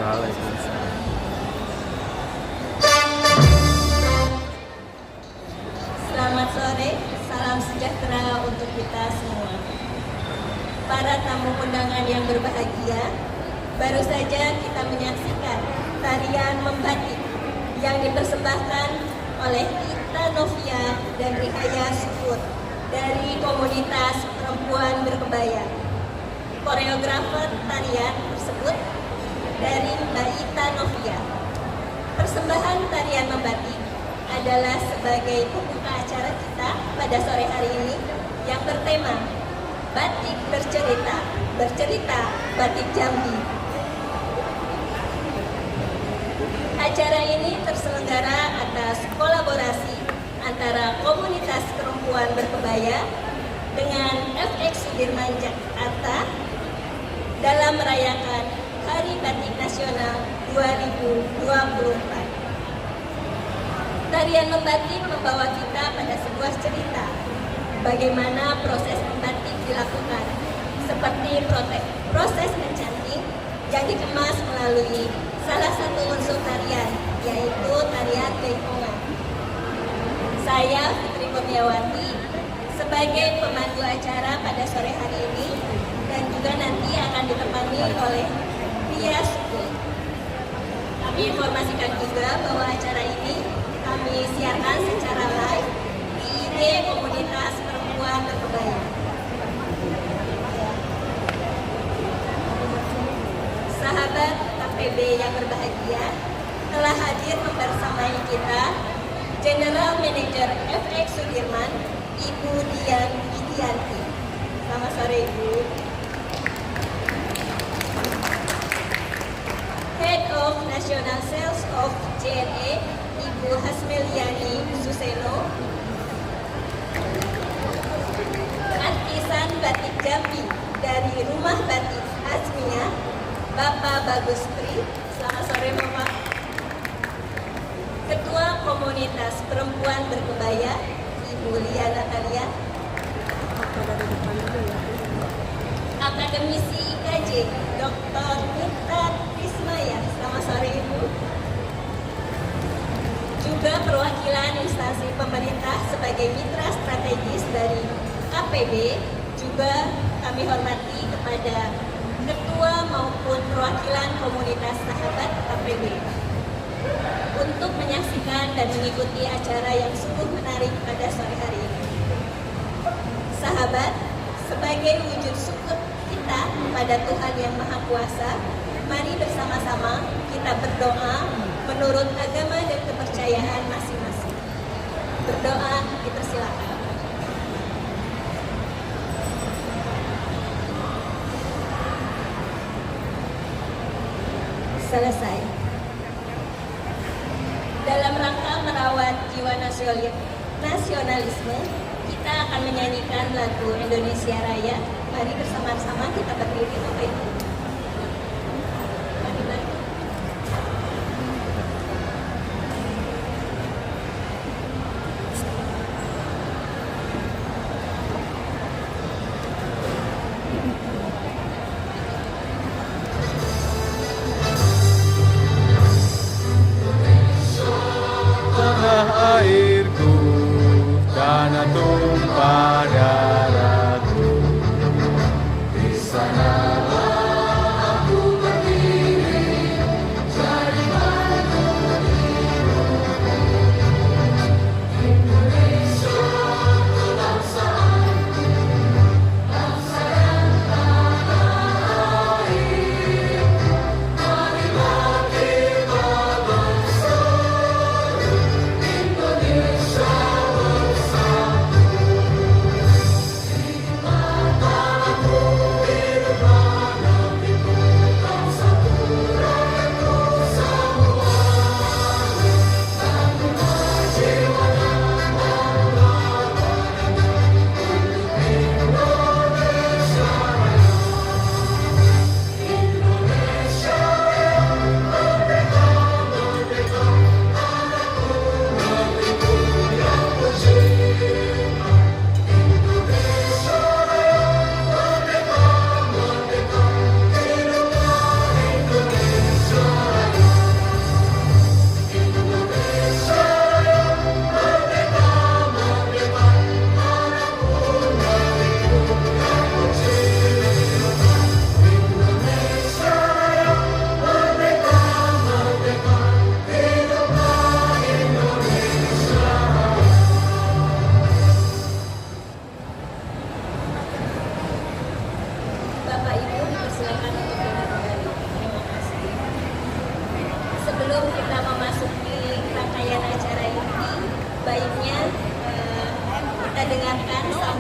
Waalaikumsalam. Selamat sore, salam sejahtera untuk kita semua. Para tamu undangan yang berbahagia, baru saja kita menyaksikan tarian membatik yang dipersembahkan oleh Ita Novia dan Rihaya Syukur dari komunitas perempuan berkebaya. Koreografer tarian tersebut dari Mbak Ita Novia. Persembahan tarian membatik adalah sebagai pembuka acara kita pada sore hari ini yang bertema Batik Bercerita, Bercerita Batik Jambi. Acara ini terselenggara atas kolaborasi antara komunitas perempuan berkebaya dengan FX Sudirman Jakarta dalam merayakan Hari Batik Nasional 2024. Tarian membatik membawa kita pada sebuah cerita bagaimana proses membatik dilakukan, seperti proses mencanting yang dikemas melalui salah satu unsur tarian, yaitu tarian bengkongan. Saya, Fitri Kurniawati, sebagai pemandu acara pada sore hari ini dan juga nanti akan ditemani oleh Ria Sukul. Kami informasikan juga bahwa acara ini kami siarkan secara live di IG komunitas perempuan berkebaya. Sahabat KPB yang berbahagia, telah hadir membersamai kita General Manager FX Sudirman, Ibu Dian Widianti. Selamat sore Ibu. Head of National Sales of JNE, Ibu Hasmeliani Suseno. Artisan Batik Jambi dari Rumah Batik Azmia, Bapak Bagus Tri. Selamat sore Bapak. Ketua Komunitas Perempuan Berkebaya, Ibu Lia Natalia. Akademisi IKJ, Dr. Mirta Krismaya. Selamat sore Ibu. Juga perwakilan instansi pemerintah sebagai mitra strategis dari KPB, juga kami hormati kepada ketua maupun perwakilan komunitas sahabat KPB untuk menyaksikan dan mengikuti acara yang sungguh menarik pada sore hari ini. Sahabat, sebagai wujud syukur kita kepada Tuhan Yang Maha Kuasa, mari bersama-sama kita berdoa menurut agama dan kepercayaan masing-masing. Berdoa, dipersilakan. Selesai. Dalam rangka merawat jiwa nasionalisme, kita akan menyanyikan lagu Indonesia Raya. Mari bersama-sama kita berdiri Bapak Ibu. Airku, tanah tumpah darahku, di sana aku berdiri, jadi batu hidupku. Indonesia kebangsaanku, bangsa dan tanah air, marilah kita bersatu, Indonesia bersatu. Di tanahku hidup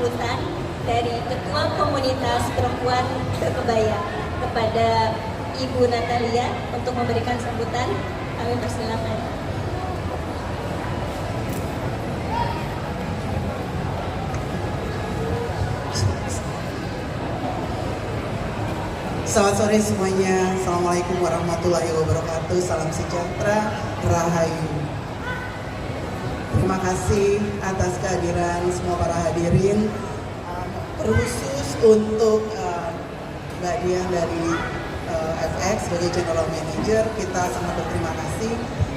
sambutan dari Ketua Komunitas Perempuan Berkebaya kepada Ibu Natalia untuk memberikan sambutan. Kami persilakan. Selamat sore semuanya. Assalamualaikum warahmatullahi wabarakatuh. Salam sejahtera, rahayu. Terima kasih atas kehadiran semua para hadirin. Terkhusus untuk Mbak Dian dari FX sebagai General Manager, kita sangat berterima kasih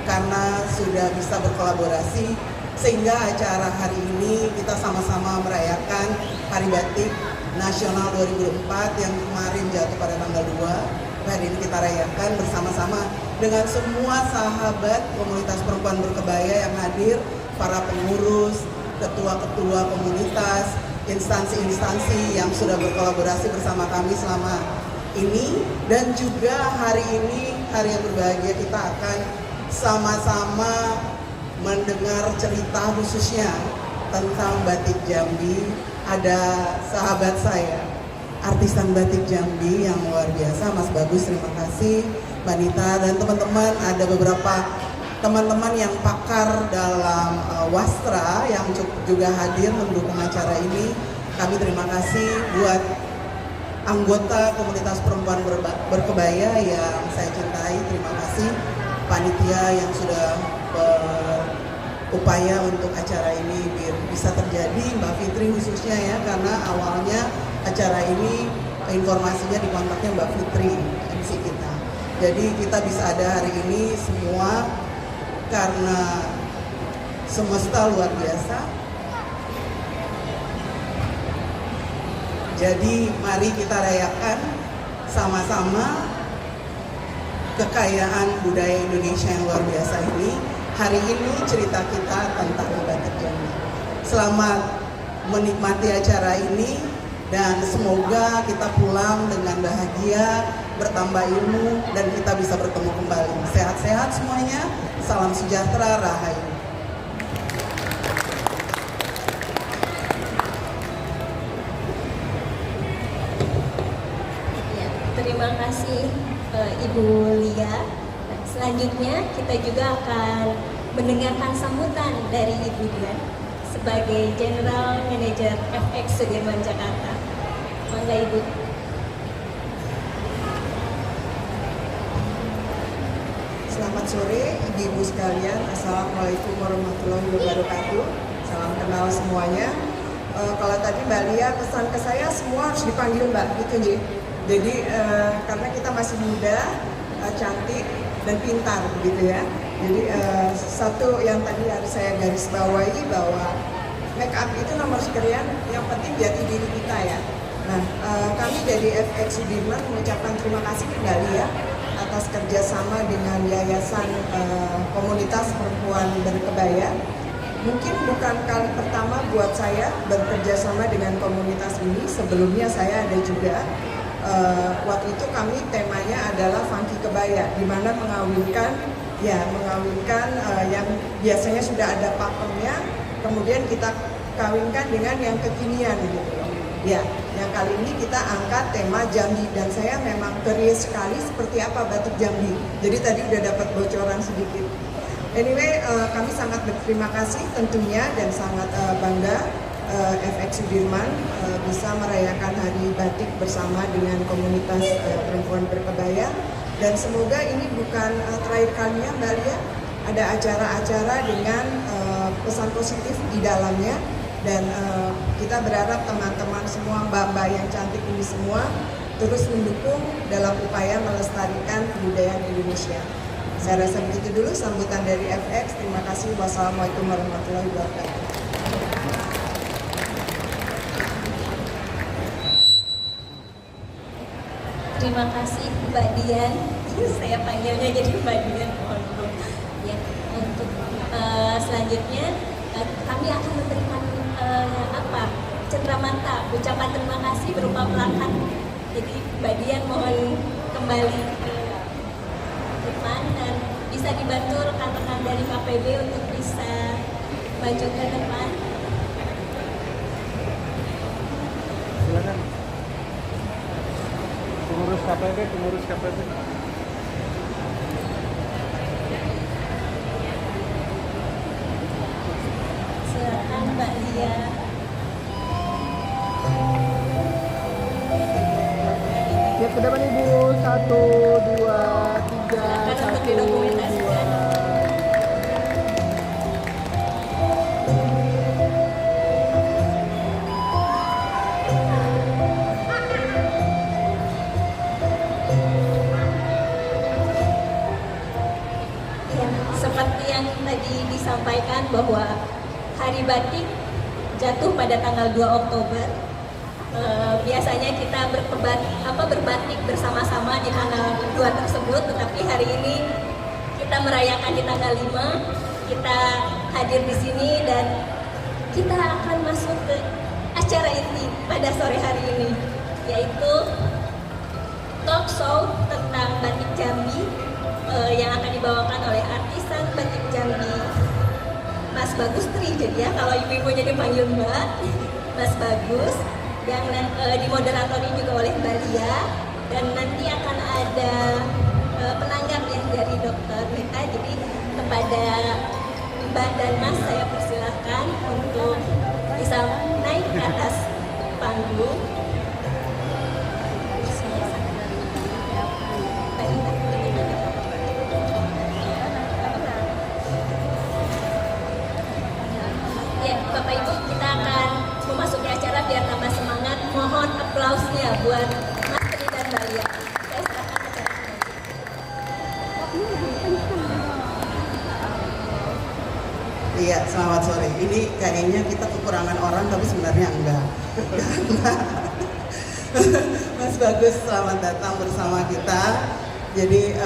karena sudah bisa berkolaborasi sehingga acara hari ini kita sama-sama merayakan Hari Batik Nasional 2004 yang kemarin jatuh pada tanggal 2. Hari ini kita rayakan bersama-sama dengan semua sahabat komunitas perempuan berkebaya yang hadir, para pengurus, ketua-ketua komunitas, instansi-instansi yang sudah berkolaborasi bersama kami selama ini, dan juga hari ini, hari yang berbahagia, kita akan sama-sama mendengar cerita khususnya tentang batik Jambi. Ada sahabat saya, artisan batik Jambi yang luar biasa, Mas Bagus, terima kasih, Mbak Nita, dan teman-teman. Ada beberapa teman-teman yang pakar dalam wastra yang juga hadir mendukung acara ini. Kami terima kasih buat anggota komunitas perempuan berkebaya yang saya cintai. Terima kasih panitia yang sudah berupaya untuk acara ini bisa terjadi, Mbak Fitri khususnya ya, karena awalnya acara ini informasinya di kontaknya Mbak Fitri, MC kita. Jadi kita bisa ada hari ini semua karena semesta luar biasa. Jadi mari kita rayakan sama-sama kekayaan budaya Indonesia yang luar biasa ini. Hari ini cerita kita tentang batik Jambi. Selamat menikmati acara ini dan semoga kita pulang dengan bahagia, bertambah ilmu, dan kita bisa bertemu kembali. Sehat-sehat semuanya, salam sejahtera, rahayu. Ya, terima kasih Ibu Lia. Selanjutnya kita juga akan mendengarkan sambutan dari Ibu Dian sebagai General Manager FX Sudirman Jakarta. Mangga Ibu. Selamat sore ibu-ibu sekalian. Assalamualaikum warahmatullahi wabarakatuh. Salam kenal semuanya. Kalau tadi Mbak Lia pesan ke saya semua harus dipanggil Mbak gitu Ji. Jadi karena kita masih muda, cantik dan pintar gitu ya. Jadi satu yang tadi harus saya garis bawahi bahwa make up itu nomor sekian, yang penting jati diri kita ya. Nah kami dari FX Sudirman mengucapkan terima kasih ke Mbak Lia atas kerjasama dengan Yayasan Komunitas Perempuan Berkebaya. Mungkin bukan kali pertama buat saya bekerja sama dengan komunitas ini. Sebelumnya saya ada juga. Waktu itu kami temanya adalah funky kebaya, di mana mengawinkan yang biasanya sudah ada pakemnya, kemudian kita kawinkan dengan yang kekinian gitu loh. Ya, yang kali ini kita angkat tema Jambi, dan saya memang curious sekali seperti apa batik Jambi. Jadi tadi udah dapat bocoran sedikit. Anyway, kami sangat berterima kasih tentunya dan sangat bangga FX Sudirman bisa merayakan Hari Batik bersama dengan komunitas perempuan berkebaya, dan semoga ini bukan terakhir kalinya Mbak Lia, ada acara-acara dengan pesan positif di dalamnya, dan kita berharap teman-teman semua, mbak-mbak yang cantik ini semua terus mendukung dalam upaya melestarikan kebudayaan Indonesia. Saya rasa begitu dulu sambutan dari FX. Terima kasih. Wassalamualaikum warahmatullahi wabarakatuh. Terima kasih Mbak Dian. Saya panggilnya jadi Mbak Dian. Ya, untuk selanjutnya kami akan memberikan cenderamata, ucapan terima kasih berupa plakat. Jadi Mbak Dian mohon kembali ke depan dan bisa dibantu rekan-rekan dari KPB untuk bisa maju ke depan. Pengurus KPP. Silakan Mbak Dia. Ya, ke depan Ibu. 1, 2, 3, Silakan 1, untuk didokumentasikan. 2. Ya, seperti yang tadi disampaikan bahwa Hari Batik jatuh pada tanggal 2 Oktober. Biasanya kita berbatik bersama-sama di tanggal 2 tersebut, tetapi hari ini kita merayakan di tanggal 5. Kita hadir di sini dan kita akan masuk ke acara inti pada sore hari ini, yaitu talk show tentang batik Jambi yang akan dibawakan oleh artisan batik Jambi Mas Bagus Tri. Jadi ya kalau ibu-ibunya dipanggil Mbak, Mas Bagus, yang dimoderatori juga oleh Mbak Lia, dan nanti akan ada penanggap yang dari Dokter Rita. Jadi kepada Mbak dan Mas saya persilahkan untuk bisa naik ke atas panggung. Ya, Bapak Ibu, kita akan memasuki acara biar tambah semangat. Mohon aplausnya buat Mas Tri dan Mbak Lia. Saya serahkan acara ini. Iya, selamat sore. Ini kayaknya kita kekurangan orang, tapi sebenarnya enggak. Mas Bagus, selamat datang bersama kita. Jadi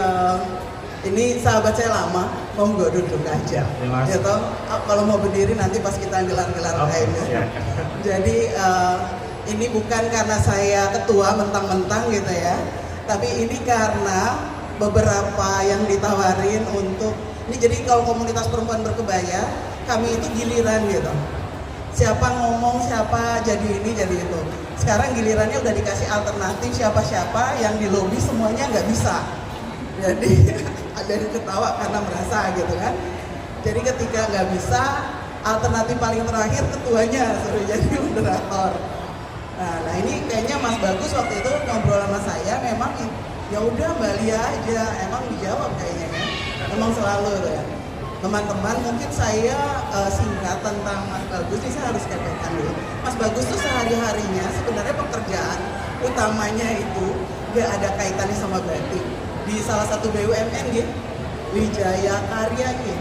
ini sahabat saya lama, monggo duduk aja. Ya toh, kalau mau berdiri nanti pas kita gelar-gelar lainnya. Jadi ini bukan karena saya ketua mentang-mentang gitu ya, tapi ini karena beberapa yang ditawarin untuk ini. Jadi kalau komunitas perempuan berkebaya, kami itu giliran gitu. Siapa ngomong, siapa jadi ini, jadi itu. Sekarang gilirannya udah dikasih alternatif, siapa-siapa yang di lobi semuanya nggak bisa. Jadi ada yang ketawa karena merasa gitu kan. Jadi ketika nggak bisa, alternatif paling terakhir ketuanya suruh jadi moderator. Nah ini kayaknya Mas Bagus waktu itu ngobrol sama saya, memang ya udah Mbak Lia aja, emang dijawab kayaknya kan. Memang selalu tuh ya. Teman-teman, mungkin saya singkat tentang Mas Bagus, ini saya harus katakan dulu. Mas Bagus tuh sehari-harinya sebenarnya pekerjaan utamanya itu gak ada kaitannya sama batik. Di salah satu BUMN gitu, Wijaya Karya gitu.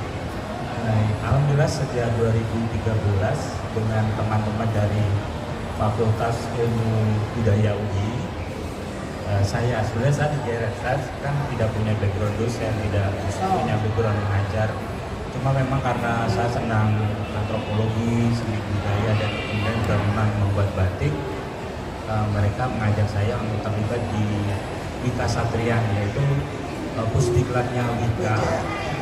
Alhamdulillah sejak 2013 dengan teman-teman dari Fakultas Ilmu Budaya UI, saya di GRS kan tidak punya background dosen, tidak punya background mengajar. Cuma memang karena saya senang antropologi, seni budaya, dan kemudian juga memang membuat batik, mereka mengajak saya untuk terlibat di Wika Satrian, yaitu pusdiklatnya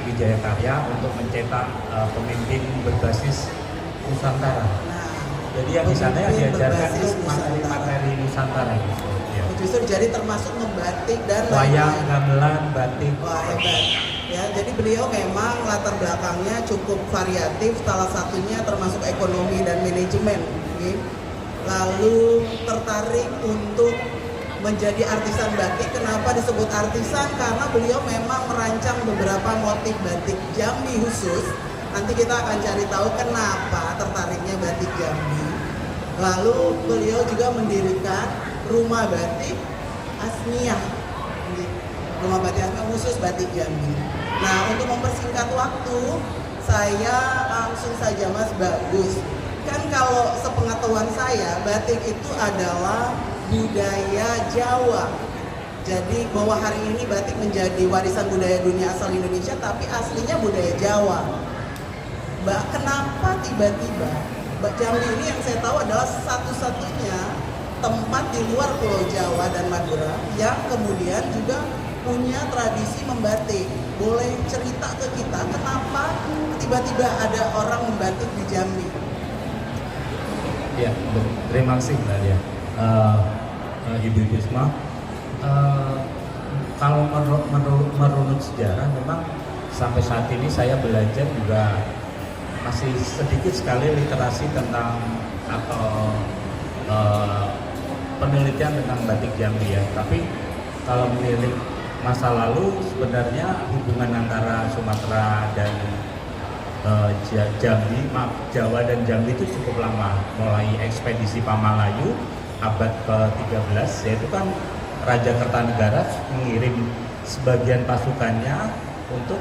Wijaya Karya untuk mencetak pemimpin berbasis Nusantara. Jadi yang di sana yang diajarkan itu materi-materi Nusantara. Ya. Justru jadi termasuk membatik dan wayang, gamelan, batik. Wah, hebat. Ya, jadi beliau memang latar belakangnya cukup variatif, salah satunya termasuk ekonomi dan manajemen. Okay? Lalu tertarik untuk menjadi artisan batik. Kenapa disebut artisan? Karena beliau memang merancang beberapa motif batik Jambi khusus. Nanti kita akan cari tahu kenapa tertariknya batik Jambi. Lalu beliau juga mendirikan rumah batik Asmiyah. Rumah batik Asmiyah khusus batik Jambi. Nah, untuk mempersingkat waktu, saya langsung saja Mas Bagus. Kan kalau sepengetahuan saya, batik itu adalah budaya Jawa. Jadi bahwa hari ini batik menjadi warisan budaya dunia asal Indonesia, tapi aslinya budaya Jawa. Mbak, kenapa tiba-tiba Mbak Jambi ini yang saya tahu adalah satu-satunya tempat di luar Pulau Jawa dan Madura yang kemudian juga punya tradisi membatik. Boleh cerita ke kita kenapa tiba-tiba ada orang membatik di Jambi? Ya, terima kasih Mbak Lia. Ibu-ibu semua, Eh, kalau merunut sejarah, memang sampai saat ini saya belajar juga masih sedikit sekali literasi tentang atau penelitian tentang batik Jambi ya. Tapi kalau menilik masa lalu, sebenarnya hubungan antara Sumatera dan Jambi, Jawa dan Jambi itu cukup lama. Mulai ekspedisi Pamalayu abad ke-13, yaitu kan Raja Kertanegara mengirim sebagian pasukannya untuk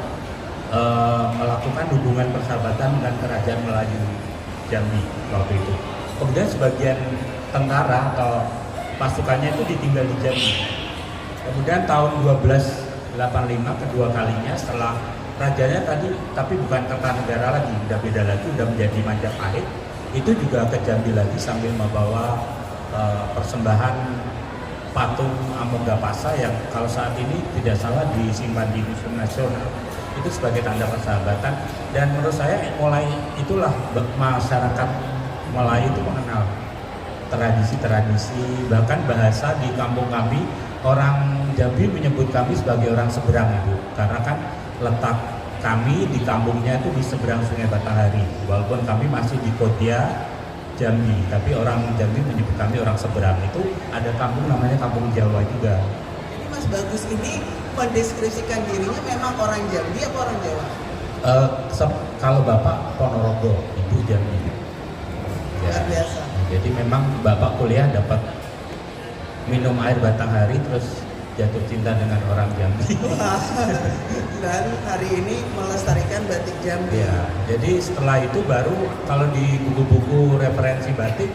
melakukan hubungan persahabatan dengan Kerajaan Melayu Jambi waktu itu. Kemudian sebagian tentara atau pasukannya itu ditinggal di Jambi. Kemudian tahun 1285 kedua kalinya setelah rajanya tadi, tapi bukan Kertanegara lagi, udah beda lagi, udah menjadi Majapahit, itu juga ke Jambi lagi sambil membawa persembahan patung Amoghapasa yang kalau saat ini tidak salah disimpan di Museum Nasional, itu sebagai tanda persahabatan. Dan menurut saya mulai itulah masyarakat Melayu itu mengenal tradisi-tradisi, bahkan bahasa di kampung kami, orang Jambi menyebut kami sebagai orang seberang itu, karena kan letak kami di kampungnya itu di seberang Sungai Batanghari, walaupun kami masih di Kotia Jambi, tapi orang Jambi menyebut kami orang seberang. Itu ada kampung namanya Kampung Jawa juga. Jadi Mas Bagus ini mendeskripsikan dirinya memang orang Jambi apa orang Jawa? Kalau Bapak Ponorogo, Ibu Jambi. Luar biasa. Jadi memang Bapak kuliah dapat minum air Batanghari terus jatuh cinta dengan orang Jambi. Dan hari ini melestarikan batik Jambi. Ya, jadi setelah itu baru kalau di buku-buku referensi batik,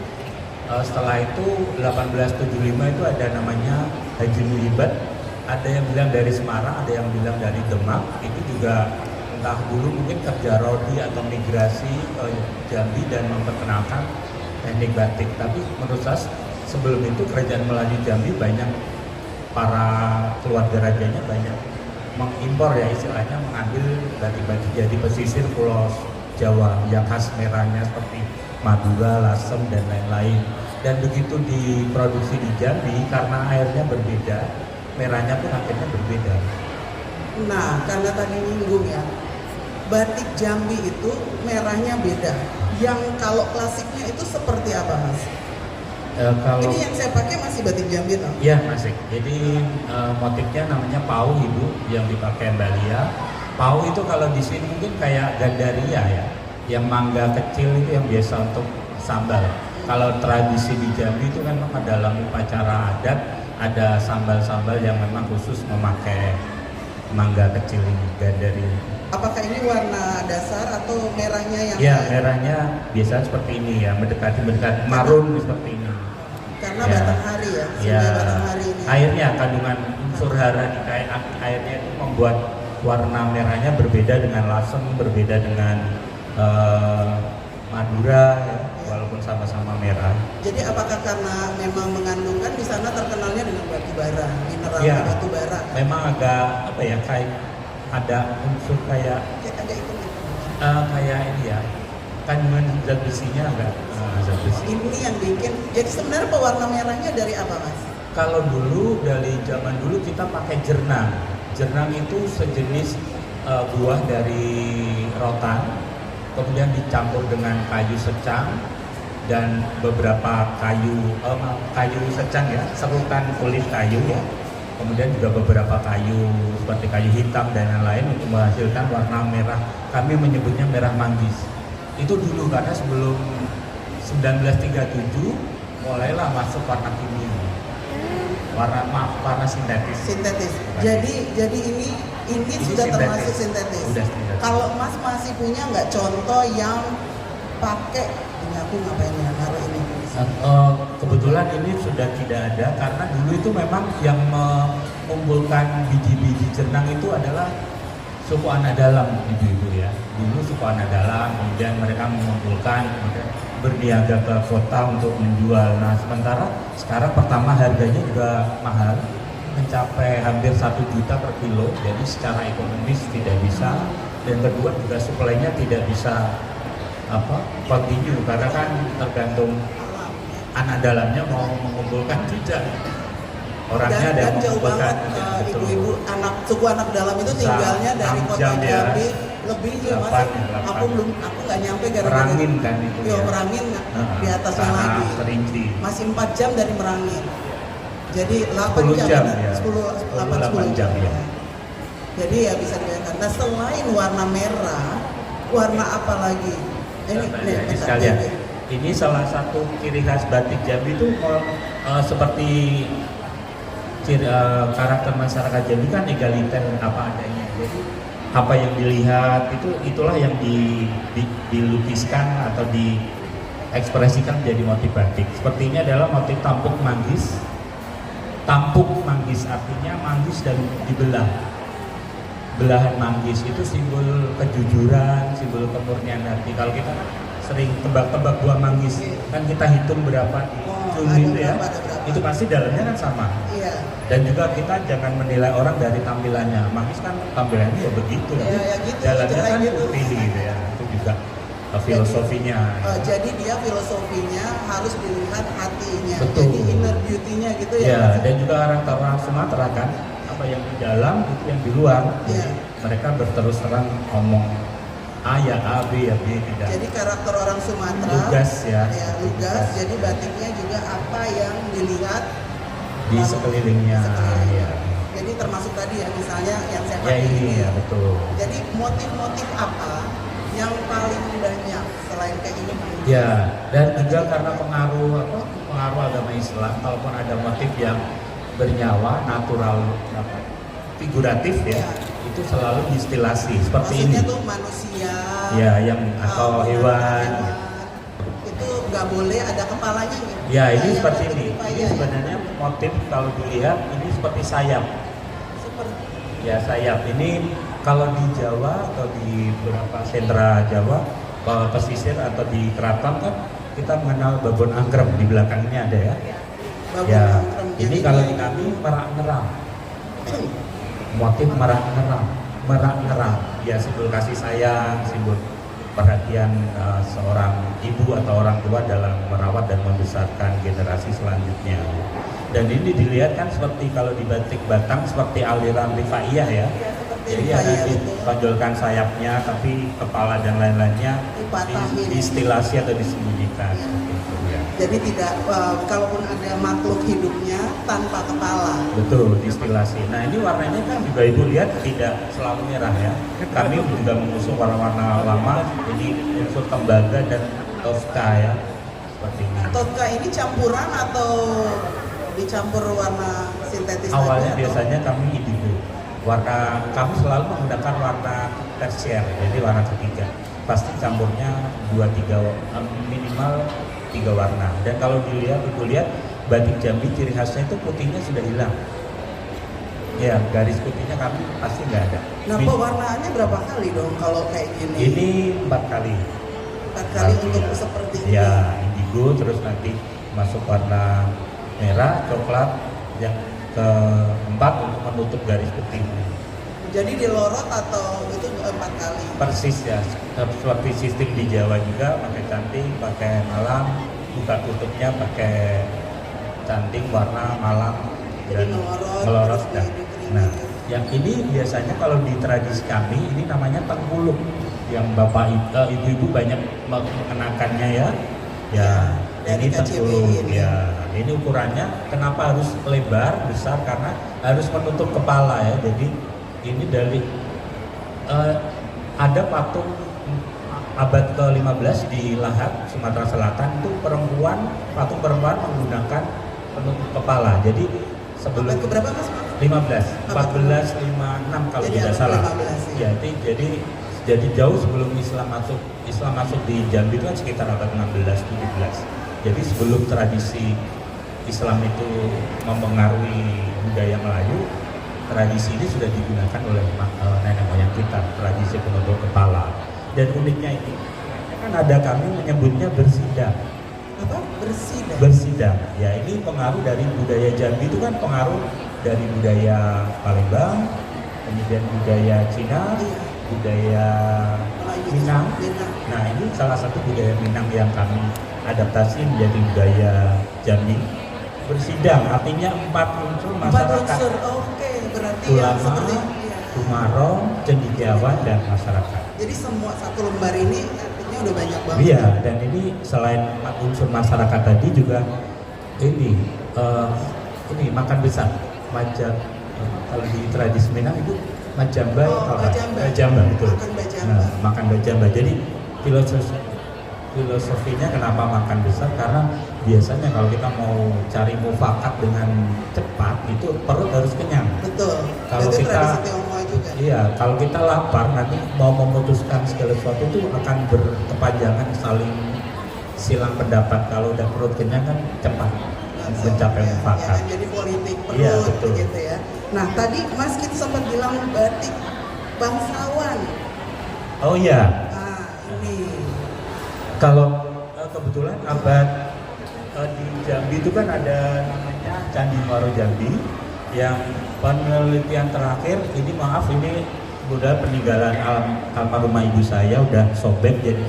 setelah itu 1875 itu ada namanya Haji Muhibat. Ada yang bilang dari Semarang, ada yang bilang dari Demak. Itu juga entah dulu mungkin kerja rodi atau migrasi ke Jambi dan memperkenalkan teknik batik. Tapi menurut saya sebelum itu Kerajaan Melayu Jambi banyak, para keluarga rajanya banyak mengimpor ya istilahnya, mengambil batik-batik jadi pesisir Pulau Jawa yang khas merahnya seperti Madura, Lasem dan lain-lain. Dan begitu diproduksi di Jambi, karena airnya berbeda, merahnya pun akhirnya berbeda. Nah, karena tadi nyinggung ya, batik Jambi itu merahnya beda. Yang kalau klasiknya itu seperti apa, Mas? Kalau Ini yang saya pakai masih batik Jambi toh? ya masih. Jadi motifnya namanya pau Ibu yang dipakai Mbak Lia. Pau itu kalau di sini mungkin kayak gandaria ya, yang mangga kecil itu yang biasa untuk sambal. Kalau tradisi di Jambi itu kan memang dalam upacara adat ada sambal-sambal yang memang khusus memakai mangga kecil ini, gandaria. Apakah ini warna dasar atau merahnya yang Ya, merahnya biasa seperti ini ya, mendekati marun seperti ini. karena Ya. Batanghari ya, Ya, Sungai Batanghari ini. airnya kandungan unsur hara di airnya itu membuat warna merahnya berbeda dengan lasem, berbeda dengan Madura ya, walaupun sama-sama merah. Jadi apakah karena memang mengandungkan di sana terkenalnya dengan batu bara, mineral Ya. batu bara? Memang agak apa ya, kayak ada unsur kayak Ada itu. kayak ini ya, kandungan zat besinya agak zat besi. Ini yang bikin. Jadi sebenarnya pewarna merahnya dari apa, Mas? Kalau dulu dari zaman dulu kita pakai jernang. Jernang itu sejenis buah dari rotan, kemudian dicampur dengan kayu secang dan beberapa kayu secang ya, serutan kulit kayu ya. Kemudian juga beberapa kayu seperti kayu hitam dan lain-lain untuk menghasilkan warna merah. Kami menyebutnya merah manggis. Itu dulu karena sebelum 1937 mulailah masuk warna kimia. Warna sintetis. Sintetis. Jadi ini sudah sintetis. termasuk sintetis. Udah sintetis. Kalau Mas masih punya nggak contoh yang pakai ini, aku ngapain ya naruh ini? Kebetulan ini sudah tidak ada karena dulu itu memang yang mengumpulkan biji-biji jernang itu adalah suku anak dalam ibu-ibu ya. Dulu suku anak dalam, kemudian mereka mengumpulkan, kemudian berniaga ke kota untuk menjual. Nah sementara sekarang pertama harganya juga mahal, mencapai hampir 1 juta per kilo, jadi secara ekonomis tidak bisa. Dan kedua juga suplainya tidak bisa continue karena kan tergantung anak dalamnya mau mengumpulkan tidak. orangnya ada yang dan jauh membutuhkan. banget Ya, betul. ibu-ibu suku anak dalam itu Bisa tinggalnya dari 6 kota jam ya. Jambi lebih ya mas. 8 ya, 8. Aku nggak nyampe gara-gara Merangin kan itu Yo, ya. Merangin Nah, di atasnya Tanah lagi. Kerinci. Masih 4 jam dari Merangin. Jadi 10 8 jam, jam, ya. 10 jam, ya. Jadi ya bisa dibayangkan. Nah selain warna merah, warna apa lagi? Ini bentar, sekalian. ini. Ini salah satu ciri khas batik Jambi itu seperti karakter masyarakat Jambi kan egaliter apa adanya. Jadi apa yang dilihat itulah yang dilukiskan atau diekspresikan menjadi motif batik. Seperti ini adalah motif tampuk manggis. Tampuk manggis artinya manggis dan dibelah. Belahan manggis itu simbol kejujuran, simbol kemurnian hati. Kalau kita kan sering tebak-tebak buah manggis, kan kita hitung berapa cumi itu ya. Itu pasti dalamnya kan sama. Iya. Dan juga kita jangan menilai orang dari tampilannya. Manggis kan tampilannya ya begitu. Iya, ya gitu, Dalamnya jelek kan gitu. putih gitu ya. Itu juga filosofinya. Jadi dia filosofinya harus dilihat hatinya. Betul. Jadi inner beauty-nya gitu ya. Ya, Mas? dan juga karakter orang Sumatera kan, apa yang di dalam itu yang di luar. Iya. Jadi mereka berterus terang ngomong A ya A, B ya B, tidak. Jadi karakter orang Sumatera. Lugas ya. Ya, lugas. Jadi batiknya juga apa yang dilihat Di lalu sekelilingnya. Ya. Jadi termasuk tadi ya misalnya yang saya Ya pakai ini ya betul. Jadi motif-motif apa yang paling banyak selain kayak ini? Ya, dan juga karena pengaruh agama Islam, kalaupun ada motif yang bernyawa, natural, figuratif ya, itu selalu distilasi seperti Maksudnya ini. tuh manusia. Ya, yang atau hewan. Itu nggak boleh ada kepalanya gitu. Ya, ini Kayak seperti batik ini. upaya Ini ya. sebenarnya motif kalau dilihat ini seperti sayap. Seperti Ya, sayap ini kalau di Jawa atau di beberapa sentra Jawa, pesisir atau di keraton kan kita mengenal babon angkrem, di belakangnya ada ya. babon Ya, angkrem. ini Jadi kalau dia- di kami merak ngerang. Motif merak ngerang. Ya, simbol kasih sayang, simbol perhatian seorang ibu atau orang tua dalam merawat dan membesarkan generasi selanjutnya. Dan ini dilihat kan seperti kalau di batik Batang seperti aliran rifaiyah ya. Jadi ada rifaiyah, betul. ditonjolkan sayapnya, tapi kepala dan lain-lainnya Dipatahin. distilasi atau disembunyikan. Seperti itu, ya. Jadi tidak, kalaupun ada makhluk hidupnya tanpa kepala. Betul, distilasi. Nah ini warnanya kan juga ibu lihat tidak selalu merah ya. Kami juga mengusung warna-warna lama, ini unsur tembaga dan toska ya, seperti ini. Totka ini campuran atau dicampur warna sintetis? Awalnya tadi, atau- biasanya kami indigo. Warna kami selalu menggunakan warna tersier, jadi warna ketiga. Pasti campurnya 2-3 minimal 3 warna. Dan kalau dilihat, ibu lihat batik Jambi ciri khasnya itu putihnya sudah hilang. Ya, garis putihnya kami pasti nggak ada. Nah, pewarnaannya berapa kali dong kalau kayak gini? Ini 4 kali. 4 kali Kali, untuk ya. seperti ini. Ya, indigo, terus nanti masuk warna merah, coklat, yang keempat untuk menutup garis putih. Jadi dilorot atau itu 4 kali? Persis ya, seperti sistem di Jawa juga, pakai canting, pakai malam, buka tutupnya pakai canting warna malam Jadi dan melorot, melorot. terus Dah. dikering. Nah, yang ini biasanya kalau di tradisi kami ini namanya tengkuluk, yang bapak ibu-ibu banyak mengenakannya ya. Ya, Dari ini KCBI tengkuluk ini. ya. Ini ukurannya kenapa harus lebar besar, karena harus menutup kepala ya. Jadi ini dari ada patung abad ke-15 di Lahat, Sumatera Selatan, itu patung perempuan menggunakan penutup kepala. Jadi sebelum Abad keberapa mas? 15, 1456 kalau Jadi tidak abad salah. ke-15 Ya, jadi jauh sebelum Islam masuk di Jambi itu kan sekitar abad 16 17. Jadi sebelum tradisi Islam itu mempengaruhi budaya Melayu, tradisi ini sudah digunakan oleh nenek moyang kita, tradisi penutup kepala. Dan uniknya ini kan ada kami menyebutnya bersidang. Apa? Bersidang. Bersidang. Ya, ini pengaruh dari budaya Jambi, itu kan pengaruh dari budaya Palembang, kemudian budaya Cina, Iya. budaya Melayu. Minang. Minang. Nah, ini salah satu budaya Minang yang kami adaptasi menjadi budaya Jambi. Bersidang artinya 4 unsur Empat masyarakat. unsur, oke. Berarti yang Ulama, seperti ya. Tumarong, cendekiawan, dan masyarakat. Jadi semua satu lembar ini artinya udah banyak banget. Iya, dan ini selain 4 unsur masyarakat tadi juga ini makan besar, majak. Kalau di tradisi Minang itu majamba, bajamba betul. Makan bajamba. Nah, makan bajamba. Jadi filosofinya kenapa makan besar? Karena biasanya kalau kita mau cari mufakat dengan cepat itu perut harus kenyang. Betul. Kalau Itu kita tradisi Tionghoa juga. Iya, kalau kita lapar nanti mau memutuskan segala sesuatu itu akan berkepanjangan, saling silang pendapat. Kalau udah perut kenyang kan cepat mencapai Ya, mufakat. kan, jadi politik perut Iya, betul. gitu ya. Nah tadi Mas kita sempat bilang batik bangsawan. Oh iya, Nah ini kalau kebetulan abad di Jambi itu kan ada namanya Candi Muaro Jambi yang penelitian terakhir ini maaf ini udah peninggalan almarhumah ibu saya udah sobek jadi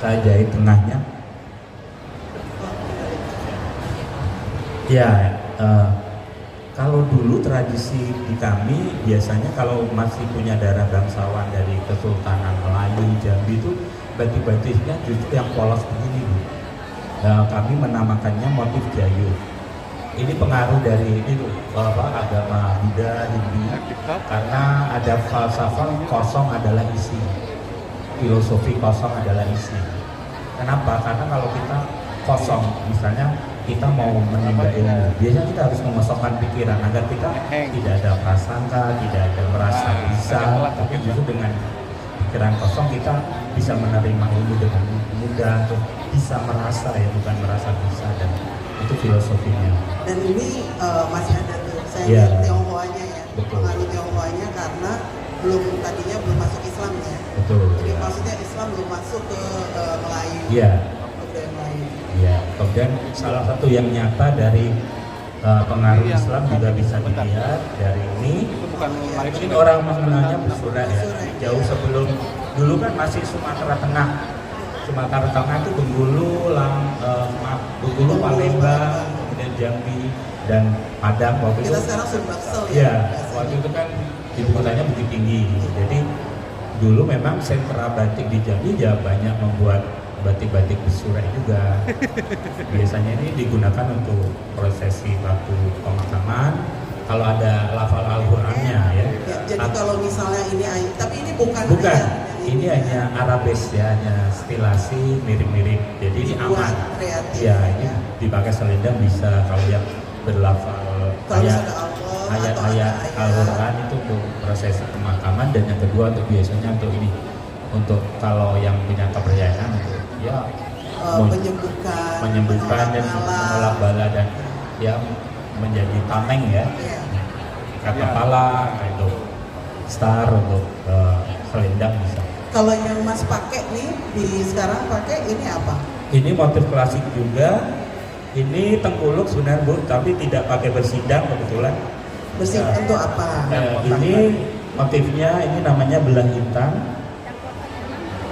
saya jahit tengahnya. Ya, kalau dulu tradisi di kami biasanya kalau masih punya darah bangsawan dari Kesultanan Melayu Jambi itu batik-batiknya justru yang polos begini Bu. Kami menamakannya motif jayu. Ini pengaruh dari itu agama Buddha, Hindu karena ada falsafah kosong adalah isi, filosofi kosong adalah isi. Kenapa? Karena kalau kita kosong, misalnya kita mau menimba ilmu, biasanya kita harus mengosongkan pikiran agar kita tidak ada prasangka, tidak ada merasa bisa, tapi justru dengan pikiran kosong kita bisa menerima ilmu dengan mudah, untuk bisa merasa ya, bukan merasa bisa, dan itu filosofinya. dan ini masih ada tuh saya Iya. lihat Tionghoanya ya, Betul. pengaruh Tionghoanya karena tadinya belum masuk Islam ya. Betul. Jadi Ya. maksudnya Islam belum masuk ke Melayu. Iya. Budaya Melayu. Ya, kemudian salah satu yang nyata dari pengaruh Islam juga bisa dilihat dari ini. Mungkin orang mengenalnya Besurai ya, jauh sebelum dulu kan masih Sumatera Tengah. Sumatera Tengah itu Bengkulu, Bengkulu, Palembang, kemudian Jambi dan Padang waktu itu. Kita sekarang Sumbaksel Ya, ya. waktu itu kan ibu kotanya Bukit Tinggi. Jadi dulu memang sentra batik di Jambi ya banyak membuat batik-batik Besurai juga. Biasanya ini digunakan untuk prosesi waktu pemakaman. Kalau ada lafal Al-Qur'annya ya. Ya, jadi kalau misalnya ini tapi ini bukan Bukan, yang ini hanya arabes ya, hanya stilasi mirip-mirip. Jadi ini dibuat aman. kreatif. Ya, ini dipakai selendang bisa. Kalau yang berlafal Kalau ada Allah ayat-ayat Al-Qur'an itu untuk prosesi pemakaman, dan yang kedua untuk biasanya untuk ini, untuk kalau yang punya kepercayaan untuk ya menyembuhkan dan menolak bala dan ya menjadi tameng ya, kepala untuk star, untuk selendang bisa. Kalau yang Mas pakai nih di sekarang pakai ini apa? Ini motif klasik juga. Ini tengkuluk sebenarnya Bu, tapi tidak pakai bersidang kebetulan. Bersih untuk apa? Ini motifnya ini namanya belah intan.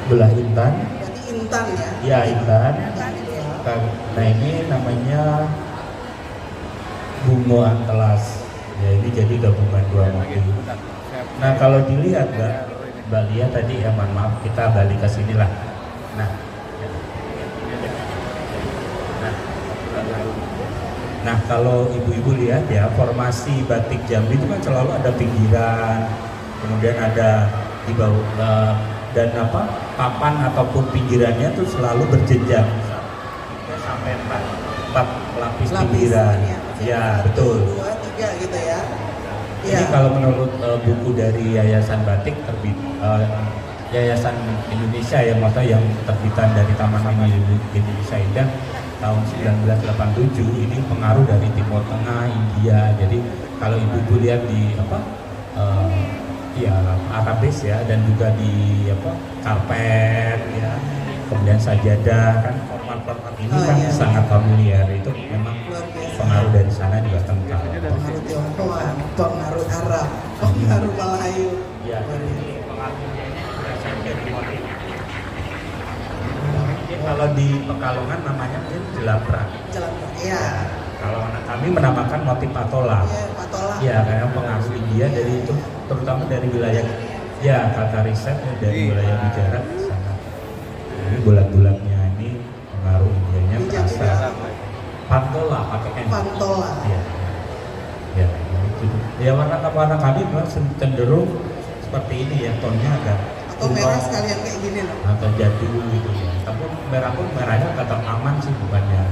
Belah intan. Berarti intan ya? Ya, intan. Intan ya. Nah ini namanya bungo antelas. Ya ini jadi gabungan dua motif. Nah kalau dilihat Mbak Lia tadi ya, mohon maaf kita balik ke sini lah. Nah kalau ibu-ibu lihat ya, formasi batik Jambi itu kan selalu ada pinggiran, kemudian ada di bawah dan papan ataupun pinggirannya tuh selalu berjenjang sampai 4 lapis pinggiran. Ya betul. 2, 3 gitu ya. Ini kalau menurut buku dari Yayasan Batik Yayasan Indonesia ya, maksudnya yang terbitan dari Taman Nasional Indonesia Indah tahun 1987, ini pengaruh dari Timur Tengah, India. Jadi kalau ibu-ibu lihat di arabes ya, dan juga di karpet ya, kemudian sajadah, kan format-format ini sangat familiar. Itu memang pengaruh dari sana juga kental. Pengaruh Tionghoa, pengaruh Arab, pengaruh Melayu. Ya, ini pengaruhnya ini berasal dari motif. Ini kalau di Pekalongan namanya jelaprak. Jelaprak, ya. Kalau anak kami menamakan motif patola. Ya, patola. Ya, karena pengaruh India dari itu, terutama dari wilayah, ya kata riset dari wilayah Gujarat sangat. Ini bulat-bulatnya ini pengaruh Indianya terasa. Patola, pakai N. Patola. Ya, ya, itu. Ya warna kami memang cenderung seperti ini ya, tonnya agak Atau merah sekalian kayak gini loh. atau jadul gitu ya. Tapi merah pun merahnya tetap aman sih, bukannya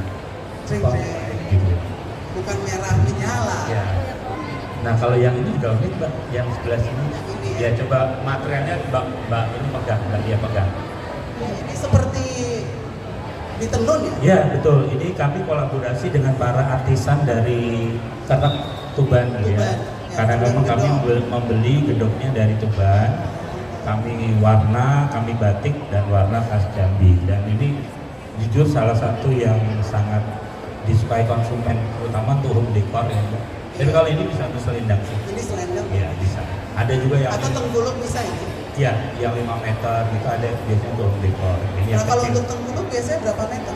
Ceng-ceng. gitu. Bukan merah menyala. Ya. Nah kalau yang ini juga unik Mbak, yang sebelah sini. Ini Ya coba materialnya Mbak ini pegang, Mbak dia pegang. Ini seperti ditenun ya? Ya betul, ini kami kolaborasi dengan para artisan dari Ketek Tuban ya. Tuban, ya, Karena Tuban memang kami Gedong. membeli gedoknya dari Tuban. Kami warna, kami batik dan warna khas Jambi. Dan ini jujur salah satu yang sangat disukai konsumen, terutama untuk home decor ya. Tapi kalau ini bisa untuk selendang sih. Ini selendang. Iya bisa. Ada juga yang Atau tengguluk bisa ini. ya yang 5 meter gitu ada biasanya untuk home decor. Ini Nah yang kalau kecil. untuk tengguluk biasanya berapa meter?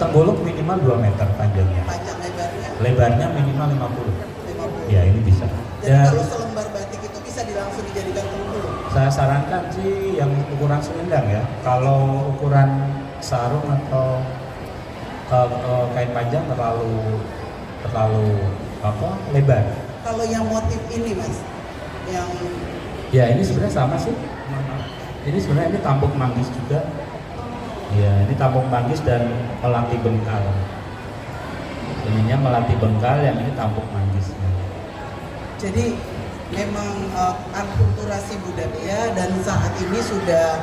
Tengguluk minimal 2 meter panjangnya. Panjang lebarnya Lebarnya minimal 50. 50. Ya ini bisa. Jadi Dan kalau selembar batik itu bisa langsung dijadikan tengguluk. saya sarankan sih yang ukuran selendang ya. Kalau ukuran sarung atau kain panjang terlalu apa lebar. Kalau yang motif ini mas, yang Ya ini sebenarnya sama sih. Ini sebenarnya ini tampuk manggis juga. Ya ini tampuk manggis dan melati bengkal. Ininya melati bengkal, yang ini tampuk manggis. jadi memang akulturasi budaya dan saat ini sudah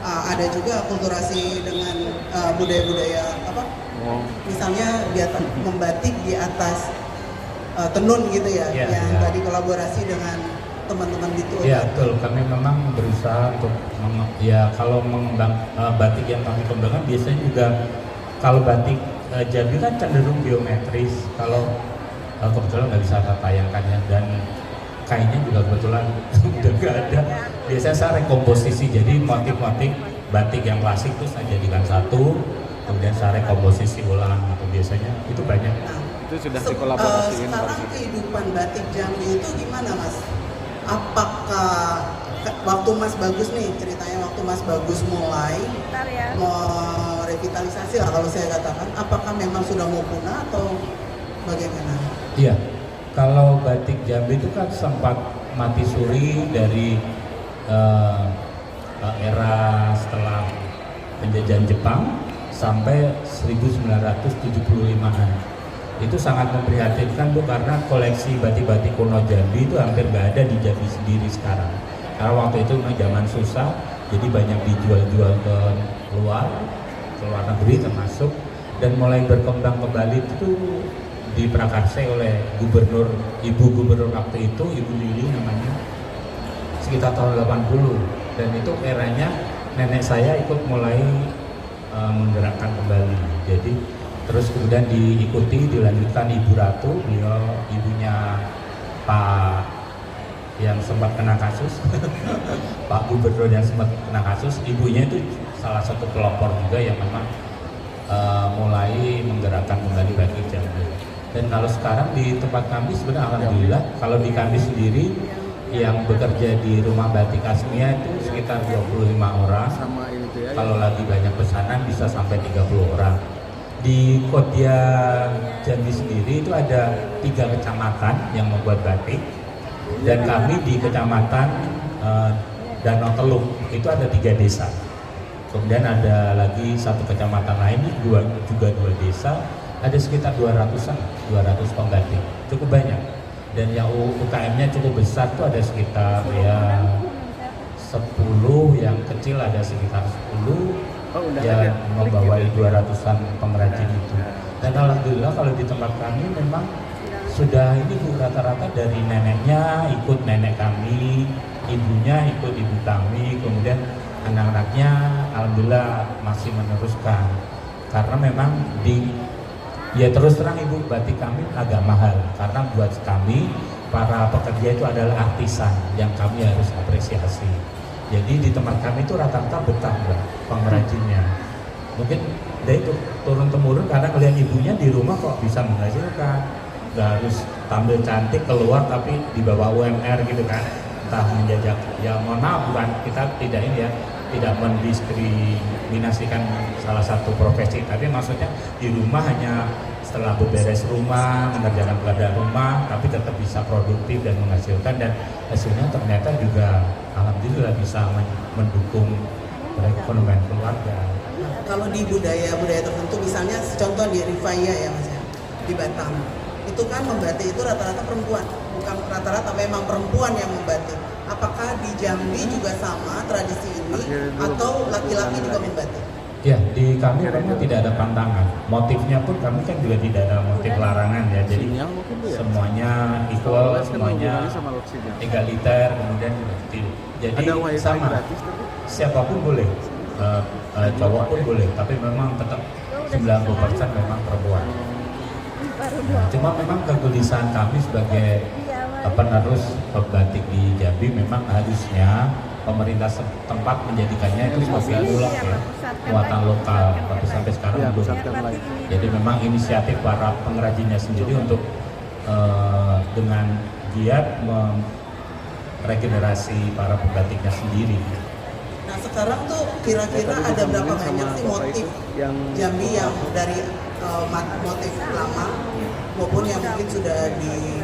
ada juga akulturasi dengan budaya-budaya apa? Misalnya di atas, membatik di atas tenun gitu ya, Ya, yang ya. tadi kolaborasi dengan teman-teman gitu. Ya betul, kami memang berusaha untuk kalau mengembang batik yang kami kembangkan biasanya juga kalau batik Jambi kan cenderung geometris. Kalau kebetulan nggak bisa saya tayangkan ya, dan kainnya juga kebetulan udah nggak ada. Biasanya saya rekomposisi, jadi motif-motif batik yang klasik itu saya jadikan satu, kemudian saya rekomposisi ulang gitu. Biasanya itu banyak. Nah, Itu sudah dikolaborasiin sekarang Pak. kehidupan batik Jambi itu gimana mas? Apakah waktu Mas Bagus nih ceritanya, waktu Mas Bagus mulai mau revitalisasi lah kalau saya katakan, apakah memang sudah mau punah atau bagaimana? Iya, kalau batik Jambi itu kan sempat mati suri dari era setelah penjajahan Jepang sampai 1975-an. Itu sangat memprihatinkan Bu, karena koleksi batik-batik kuno Jambi itu hampir nggak ada di Jambi sendiri sekarang. Karena waktu itu memang zaman susah, jadi banyak dijual-jual ke luar negeri termasuk, dan mulai berkembang kembali itu diprakarsai oleh ibu gubernur waktu itu, Ibu Lili namanya, sekitar tahun 80, dan itu eranya nenek saya ikut mulai menggerakkan kembali. Jadi terus kemudian dilanjutkan Ibu Ratu, beliau ibunya Pak yang sempat kena kasus, Pak Gubernur yang sempat kena kasus, ibunya itu salah satu pelopor juga yang memang mulai menggerakkan kembali batik Jambi. Dan kalau sekarang di tempat kami sebenarnya alhamdulillah, kalau di kami sendiri yang bekerja di rumah batik Asmia itu sekitar 25 orang. Sama ini tuh ya. Kalau lagi banyak pesanan bisa sampai 30 orang. Di Kodia Jambi sendiri itu ada 3 kecamatan yang membuat batik, dan kami di kecamatan Danau Teluk itu ada 3 desa. Kemudian ada lagi satu kecamatan lain juga 2 desa, ada sekitar 200 pembatik, cukup banyak. Dan yang UKM-nya cukup besar tuh ada sekitar ya 10, yang kecil ada sekitar 10. Ya membawai 200-an pengrajin itu. Dan alhamdulillah kalau di tempat kami memang sudah ini Bu, rata-rata dari neneknya ikut nenek kami, ibunya ikut ibu kami, kemudian anak-anaknya alhamdulillah masih meneruskan. Karena memang ya terus terang Ibu, batik kami agak mahal, karena buat kami para pekerja itu adalah artisan yang kami harus apresiasi. Jadi di tempat kami itu rata-rata betah Mbak, pengrajinnya. mungkin dari itu turun temurun karena ngeliat ibunya di rumah kok bisa menghasilkan, nggak harus tampil cantik keluar tapi di bawah UMR gitu kan, entah menjajak, ya mohon maaf bukan kita tidak ini ya, tidak mendiskriminasikan salah satu profesi, tapi maksudnya di rumah hanya setelah beberes rumah, mengerjakan pekerjaan rumah, tapi tetap bisa produktif dan menghasilkan, dan hasilnya ternyata juga alhamdulillah bisa mendukung perekonomian keluarga. Kalau di budaya tertentu, misalnya contoh di Rifaya ya Mas ya, di Batam, itu kan membatik itu rata-rata perempuan, bukan rata-rata, memang perempuan yang membatik. Apakah di Jambi juga sama tradisi ini atau laki-laki juga membatik? Ya, di kami memang tidak ada pantangan. Motifnya pun kami kan juga tidak ada motif larangan ya. Jadi semuanya equal, semuanya egaliter, kemudian juga steel. Jadi sama, siapapun boleh, cowok pun boleh, tapi memang tetap 90% memang perempuan. Cuma memang kegelisahan kami sebagai penerus batik di Jambi, memang harusnya pemerintah setempat menjadikannya itu sebagai ulok ya, muatan lokal, tapi sampai sekarang belum. Jadi memang inisiatif para pengrajinnya sendiri untuk dengan giat meregenerasi para pembatiknya sendiri. Nah sekarang tuh kira-kira ada berapa banyak sih motif Jambi yang dari motif lama maupun yang mungkin sudah di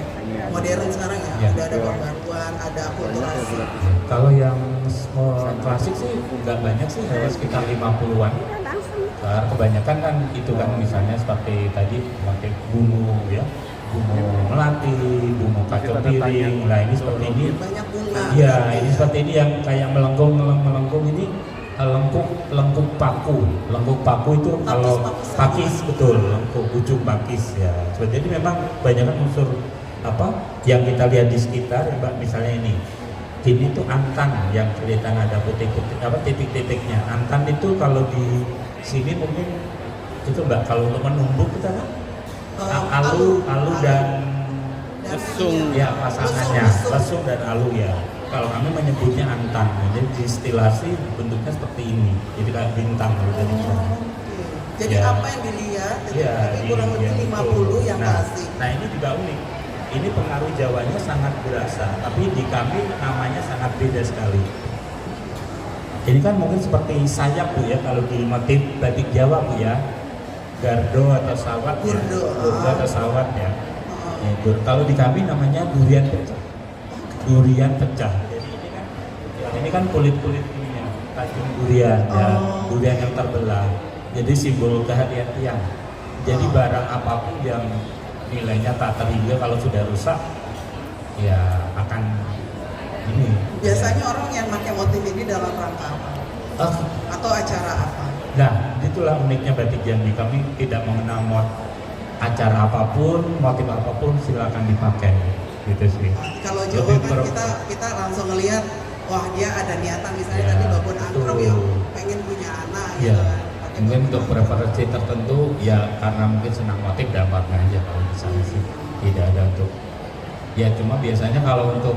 modern sekarang ya, sudah ada pembaruan, ada akulturasi. Kalau yang klasik sih nggak banyak sih, hanya sekitar 50-an. Karena kebanyakan kan itu kan misalnya seperti tadi motif bunga ya, bunga melati, bunga kacau piring. Nah ini seperti ini. Banyak bunga. Iya, ini seperti ini yang kayak melengkung ini lengkung paku. Lengkung paku itu kalau pakis betul, lengkung ujung pakis ya. Jadi memang banyak kan unsur apa yang kita lihat di sekitar, misalnya ini tuh antan yang kelihatan ada putih-putih apa titik-titiknya. Antan itu kalau di sini mungkin itu Mbak, kalau untuk menumbuk kita kan alu dan lesung ya, pasangannya lesung dan alu ya. Kalau kami menyebutnya antan, jadi distilasi bentuknya seperti ini, jadi kayak bintang gitu. Jadi ya. Apa yang dilihat, ya, kurang lebih 50 yang klasik. Nah ini juga unik. Ini pengaruh Jawanya sangat berasa, tapi di kami namanya sangat beda sekali. Ini kan mungkin seperti sayap Bu ya, kalau di motif batik Jawa Bu ya, gardo atau sawat ya, gardo atau sawat ya. Kalau di kami namanya durian pecah. Durian pecah. Jadi ini kan kulit-kulit ini ya, tajam durian ya, durian yang terbelah. Jadi simbol kehati-hatian. Jadi barang apapun yang nilainya tak terhingga kalau sudah rusak ya akan ini. Biasanya orang yang pakai motif ini dalam rangka apa? Atau acara apa? Nah, itulah uniknya batik Jambi. Kami tidak mengenal acara apapun, motif apapun silakan dipakai. Gitu sih. Kalau Jawa kan kita langsung ngelihat, wah dia ada niatan misalnya ya, tadi babon angkrem yang pengen punya anak ya. gitu kan. Mungkin untuk preferensi tertentu ya karena mungkin senang motif dan warna aja kalau misalnya sih, tidak ada untuk ya. Cuma biasanya kalau untuk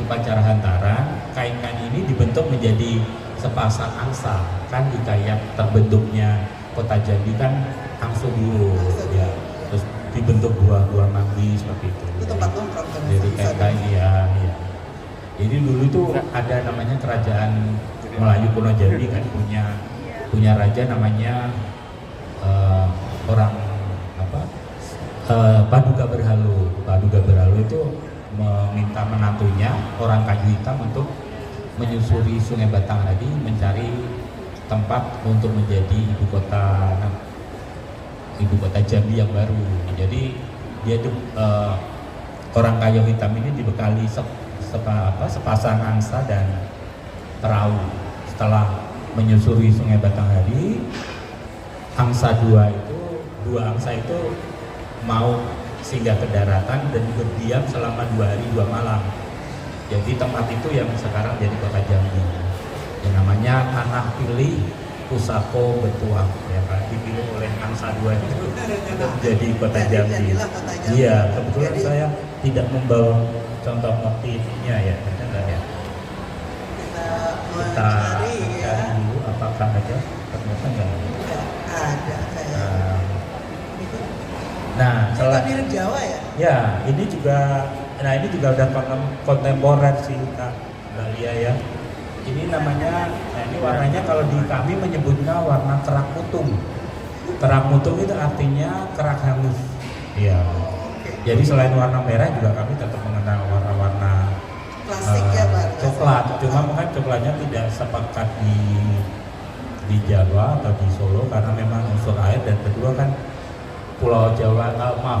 upacara hantaran, kain-kain ini dibentuk menjadi sepasang angsa kan, di kayak terbentuknya kota Jambi kan angsa dulu ya, terus dibentuk buah-buah manggi seperti itu. Itu tempat nongkrong kan. Jadi kain ya. Jadi dulu itu ada namanya kerajaan Melayu kuno Jambi kan, punya raja namanya orang apa Paduka Berhalu. Paduka Berhalu itu meminta menantunya orang kayu hitam untuk menyusuri Sungai Batanghari mencari tempat untuk menjadi ibu kota Jambi yang baru. Jadi dia itu orang kayu hitam ini dibekali sepasang angsa dan perahu. Setelah menyusuri Sungai Batanghari, dua angsa itu mau singgah ke daratan dan berdiam selama 2 hari 2 malam. Jadi tempat itu yang sekarang jadi kota Jambi. Yang namanya Tanah Pilih Pusako Betuang ya Pak, dipilih oleh angsa 2 itu untuk menjadi kota Jambi. Iya, kebetulan saya tidak membawa contoh motifnya ya, ada nggak ya? Kita cari dulu apakah ada Ternyata enggak. Nggak ada kayak. Nah, Kita mirip Jawa ya? ya, ini juga udah kontemporer sih Kak Mbak Lia ya. Ini namanya, nah ini warnanya kalau di kami menyebutnya warna kerak mutung. Kerak mutung itu artinya kerak hangus. Iya. Jadi selain warna merah juga kami tetap mengenal warna-warna Klasik ya Pak? coklat. Cuma mungkin coklatnya tidak sepekat di Jawa atau di Solo karena memang unsur air, dan kedua kan Pulau Jawa,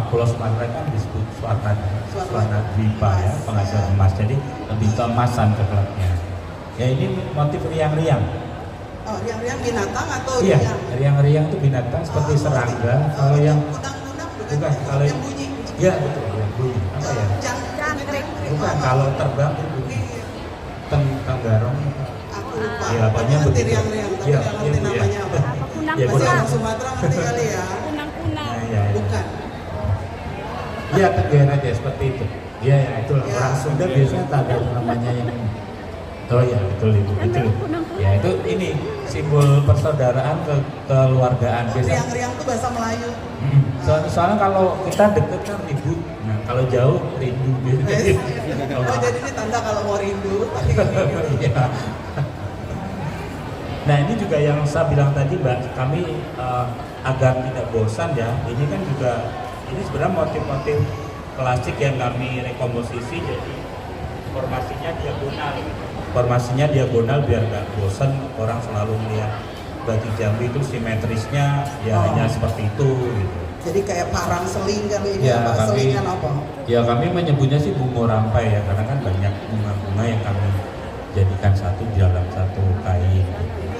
Pulau Sumatera kan disebut Suwana Dwipa ya, penghasil emas. Jadi lebih keemasan coklatnya. Ya ini motif riang-riang. Oh, riang-riang binatang atau Iya, riang? riang-riang itu binatang seperti serangga. Kalau yang Kunang-kunang bukan, kalau yang bunyi. ya betul, ya bunyi. Apa ya? Jangkrik. Bukan, kalau terbang itu bunyi. Tenggarong. Aku lupa. Iya, Tapi apanya ngerti begitu. riang-riang, tapi Iya, nggak ngerti iya, iya. namanya apa. Ya, Masih kunang. orang Sumatera ngerti kali ya? Nah, ya, ya. Bukan. Iya, tegar aja seperti itu. Iya, ya, itulah. Ya. Orang Sunda biasanya tak ada namanya yang ini. Oh ya, betul itu. Ya, itu ini simbol persaudaraan kekeluargaan biasa. Riang-riang itu bahasa Melayu. Soalnya kalau kita deket kan ribut. Nah, kalau jauh rindu biasanya. Oh, jadi ini tanda kalau mau rindu. Iya. Nah, ini juga yang saya bilang tadi Mbak, kami agar tidak bosan ya, ini kan juga, ini sebenarnya motif-motif klasik yang kami rekomposisi, jadi formasinya diagonal biar nggak bosan orang selalu melihat batu Jambi itu simetrisnya ya hanya seperti itu gitu. Jadi kayak parang seling kan ini Ya, apa? kami- Selingan apa? Ya kami menyebutnya sih bungo rampai ya, karena kan banyak bunga-bunga yang kami jadikan satu di dalam satu kain.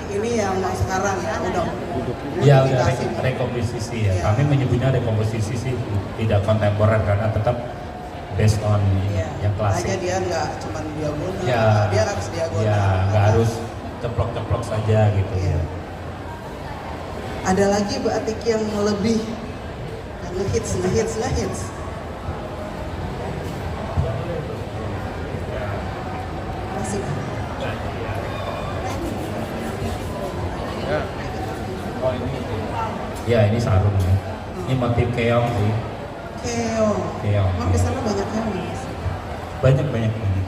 Ini yang sekarang ya udah Ya udah modifikasi. rekomposisi ya. Ya. Kami menyebutnya rekomposisi sih tidak kontemporer karena tetap based on Iya. yang Hanya klasik. dia nggak cuma diagonal, Ya, dia harus diagonal. ya nggak harus ceplok-ceplok saja gitu. Iya. Ada lagi batik yang lebih ngehits. Masih. Ya. Oh ini. Ya ini sarung ya. Ini motif keong sih. Keong. Keong. Emang di sana banyak keong, Mas? Banyak ini.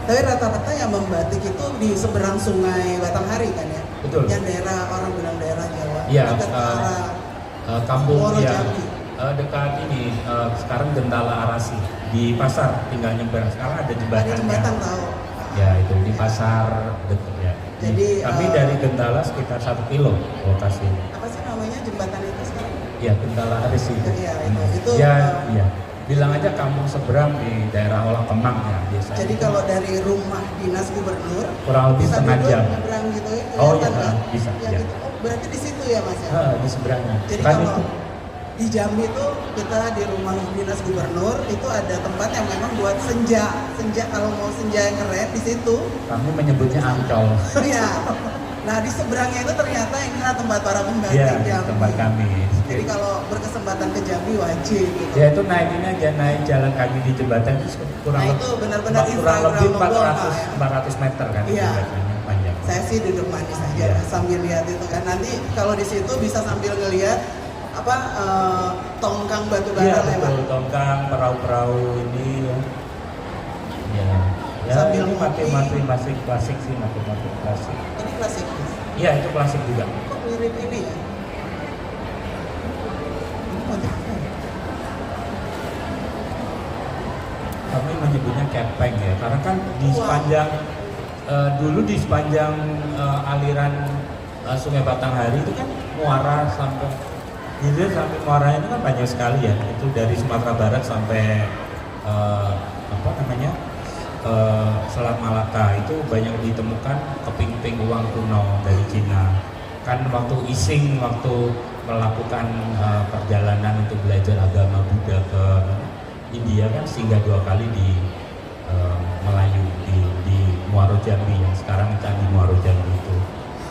Tapi rata-rata yang membatik itu di seberang sungai Batanghari kan ya? Betul. Yang daerah, orang bilang daerah Jawa. Iya, Dekat ke arah kampung Muaro ya Jambi. dekat ini sekarang Gentala Arasi di pasar tinggal nyebrang. Sekarang ada Ada jembatannya. jembatan tahu. Ya itu di pasar dekat ya. Jadi, kami dari Gentala sekitar 1 kilo lokasi. Apa sih namanya jembatan itu sekarang? Ya Gentala Arasi. Iya, itu. Ya, iya. Bilang aja kampung seberang di daerah Olah Kemang ya biasanya. Jadi kalau dari rumah dinas gubernur kurang lebih bisa setengah duduk jam. nyebrang gitu ya? Oh iya, kelihatan kan? bisa. Ya, Ya. gitu. Oh, berarti di situ ya Mas ya? Di seberangnya. Jadi Kan kalau itu. di Jambi itu kita di rumah dinas gubernur itu ada tempat yang memang buat senja kalau mau senja yang keren di situ. Kami menyebutnya Ancol. Iya. Nah di seberangnya itu ternyata inilah tempat para pembatik Iya, Jambi. tempat kami. Jadi kalau berkesempatan ke Jambi wajib gitu. Ya itu naik ini aja, naik jalan kaki di jembatan itu kurang Nah, lebih itu benar-benar kurang lebih Instagramable, 400 meter kan Iya. jembatannya panjang. Saya sih duduk manis aja Iya. sambil lihat itu kan. Nanti kalau di situ bisa sambil ngelihat apa tongkang batu bara Iya lewat. betul, tongkang, perahu-perahu ini ya. Ya, ya Sambil ini ngopi. masih klasik sih, motif klasik. Ini klasik. Iya itu klasik juga. Kok mirip ini ya? Ini motif apa ya? Kami menyebutnya kepeng ya, karena kan di Wow. sepanjang dulu di sepanjang aliran Sungai Batanghari itu kan muara sampai hilir sampai muara itu kan banyak sekali ya. Itu dari Sumatera Barat sampai apa namanya Selat Malaka itu banyak ditemukan keping-keping uang kuno dari Cina. Kan waktu Ising waktu melakukan perjalanan untuk belajar agama Buddha ke India kan singgah 2 kali di Melayu di Muaro Jambi yang sekarang Candi Muaro Jambi itu.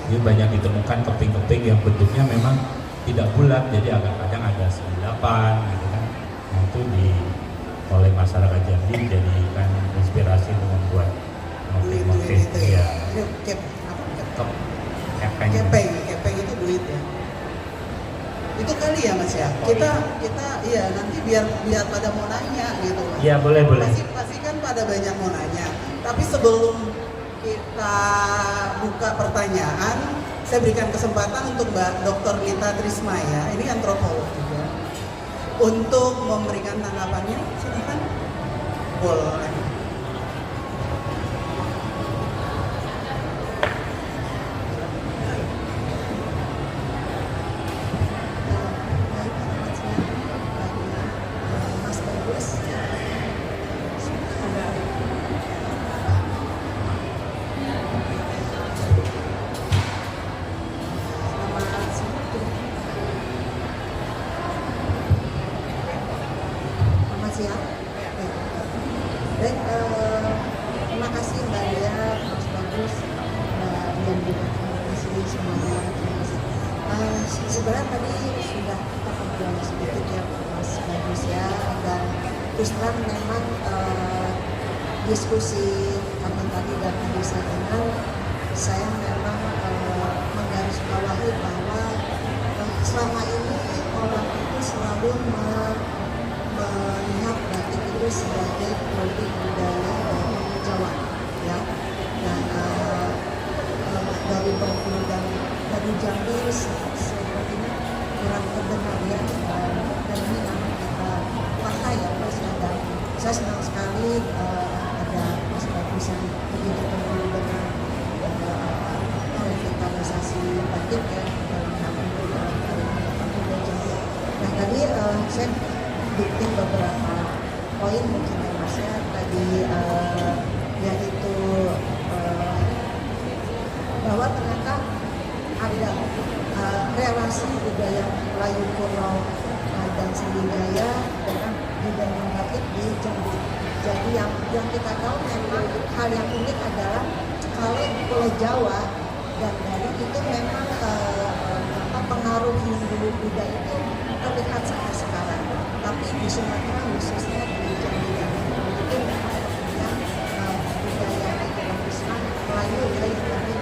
Jadi banyak ditemukan keping-keping yang bentuknya memang tidak bulat, jadi agak kadang ada selilapan gitu kan. Nah itu oleh masyarakat Jambi dijadikan inspirasi untuk membuat motif-motif Gitu ya. ya. Ini cap apa? Cap. Kepeng itu duit ya. Itu kali ya Mas ya. Kita iya nanti biar pada mau nanya gitu Mas. Iya, boleh. Pasti kan pada banyak mau nanya. Tapi sebelum kita buka pertanyaan, saya berikan kesempatan untuk Mbak Dr. Lita Trisma ya. Ini antropolog juga. Untuk memberikan tanggapannya, silakan. Boleh. Mas Bagus, selamat siang. Baik, terima kasih Mbak Lia, Mas Bagus, Mbak Dian juga, terima kasih semuanya. Terima kasih. Sebenarnya tadi sudah kita ngobrol sedikit ya Mas Bagus ya, dan terus terang memang diskusi kami tadi dan tadi saya dengar, saya memang menggarisbawahi bahwa selama ini orang itu selalu melihat batik itu sebagai produk budaya dari Jawa ya, dan dari Bengkulu dan dari Jambi sepertinya kurang terdengar ya, dan ini memang kita pakai ya Mas ya, dan saya senang sekali ada Mas Bagus yang begitu peduli dengan revitalisasi batik ya dalam hal ini Bengkulu Jambi. Nah tadi saya bikin beberapa poin mungkin ya Mas ya, tadi yaitu bahwa ternyata ada relasi budaya Melayu kuno dan Sriwijaya dengan budaya batik di Jambi. Jadi yang kita tahu memang hal yang unik adalah kalau di Pulau Jawa dan Bali itu memang pengaruh Hindu Buddha itu terlihat sampai sekarang. Tapi di Sumatera khususnya di Jambi dan Bengkulu itu memang yang budaya Islam Melayu ya yang dari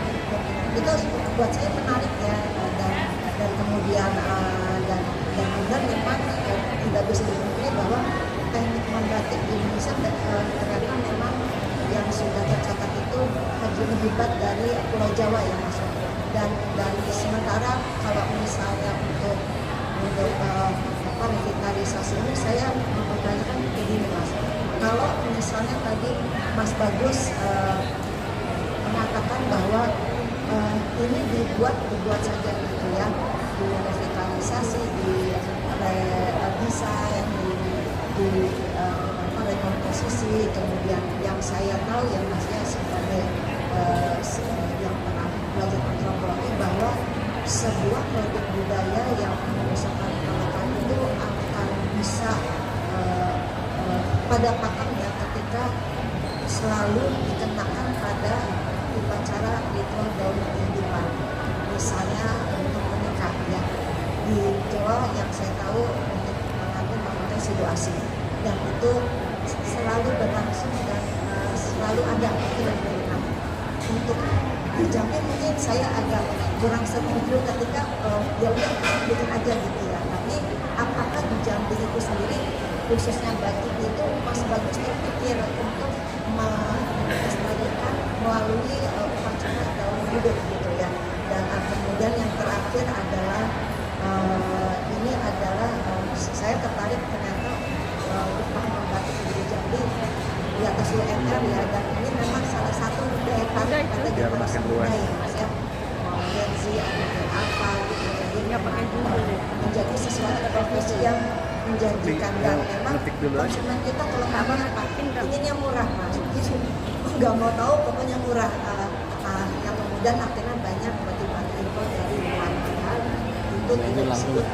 itu buat saya menarik ya, dan kemudian dan kemudian memang tidak bisa dipungkiri bahwa teknik membatik di Indonesia ternyata memang yang sudah tercatat itu lebih hebat dari Pulau Jawa ya Mas. Dan sementara kalau misalnya untuk revitalisasi ini saya mempertanyakan begini Mas. Kalau misalnya tadi Mas Bagus mengatakan bahwa ini dibuat saja gitu ya, di revitalisasi, di desain, di rekomposisi, kemudian yang saya tahu yang masih sebagai yang pernah belajar antropologi bahwa sebuah produk budaya yang misalkan mengatakan itu akan bisa pada pakemnya ketika selalu dikenakan pada upacara ritual daun kehidupan, misalnya untuk menikah ya. Di Jawa yang saya tahu untuk mengatur memakai situasi, dan itu selalu berlangsung dan selalu ada kira-kira. Untuk di Jambi mungkin saya agak kurang setuju ketika ya udah bikin aja gitu ya. Tapi apakah di Jambi itu sendiri khususnya batik itu Mas Bagus terpikir untuk melestarikan melalui upacara daun hidup gitu ya. Dan kemudian yang terakhir adalah ini adalah saya tertarik ternyata upah membatik di Jambi di atas UMR ya, dan ini memang salah satu daya tarik pada generasi muda ya Mas ya, mau Gen Z atau apa gitu, jadi menjadi sesuatu profesi yang menjanjikan, dan memang konsumen kita kalau memang inginnya murah Mas, nggak mau tahu pokoknya murah, yang kemudian akhirnya banyak batu-batu impor dari luar padahal itu tidak disebut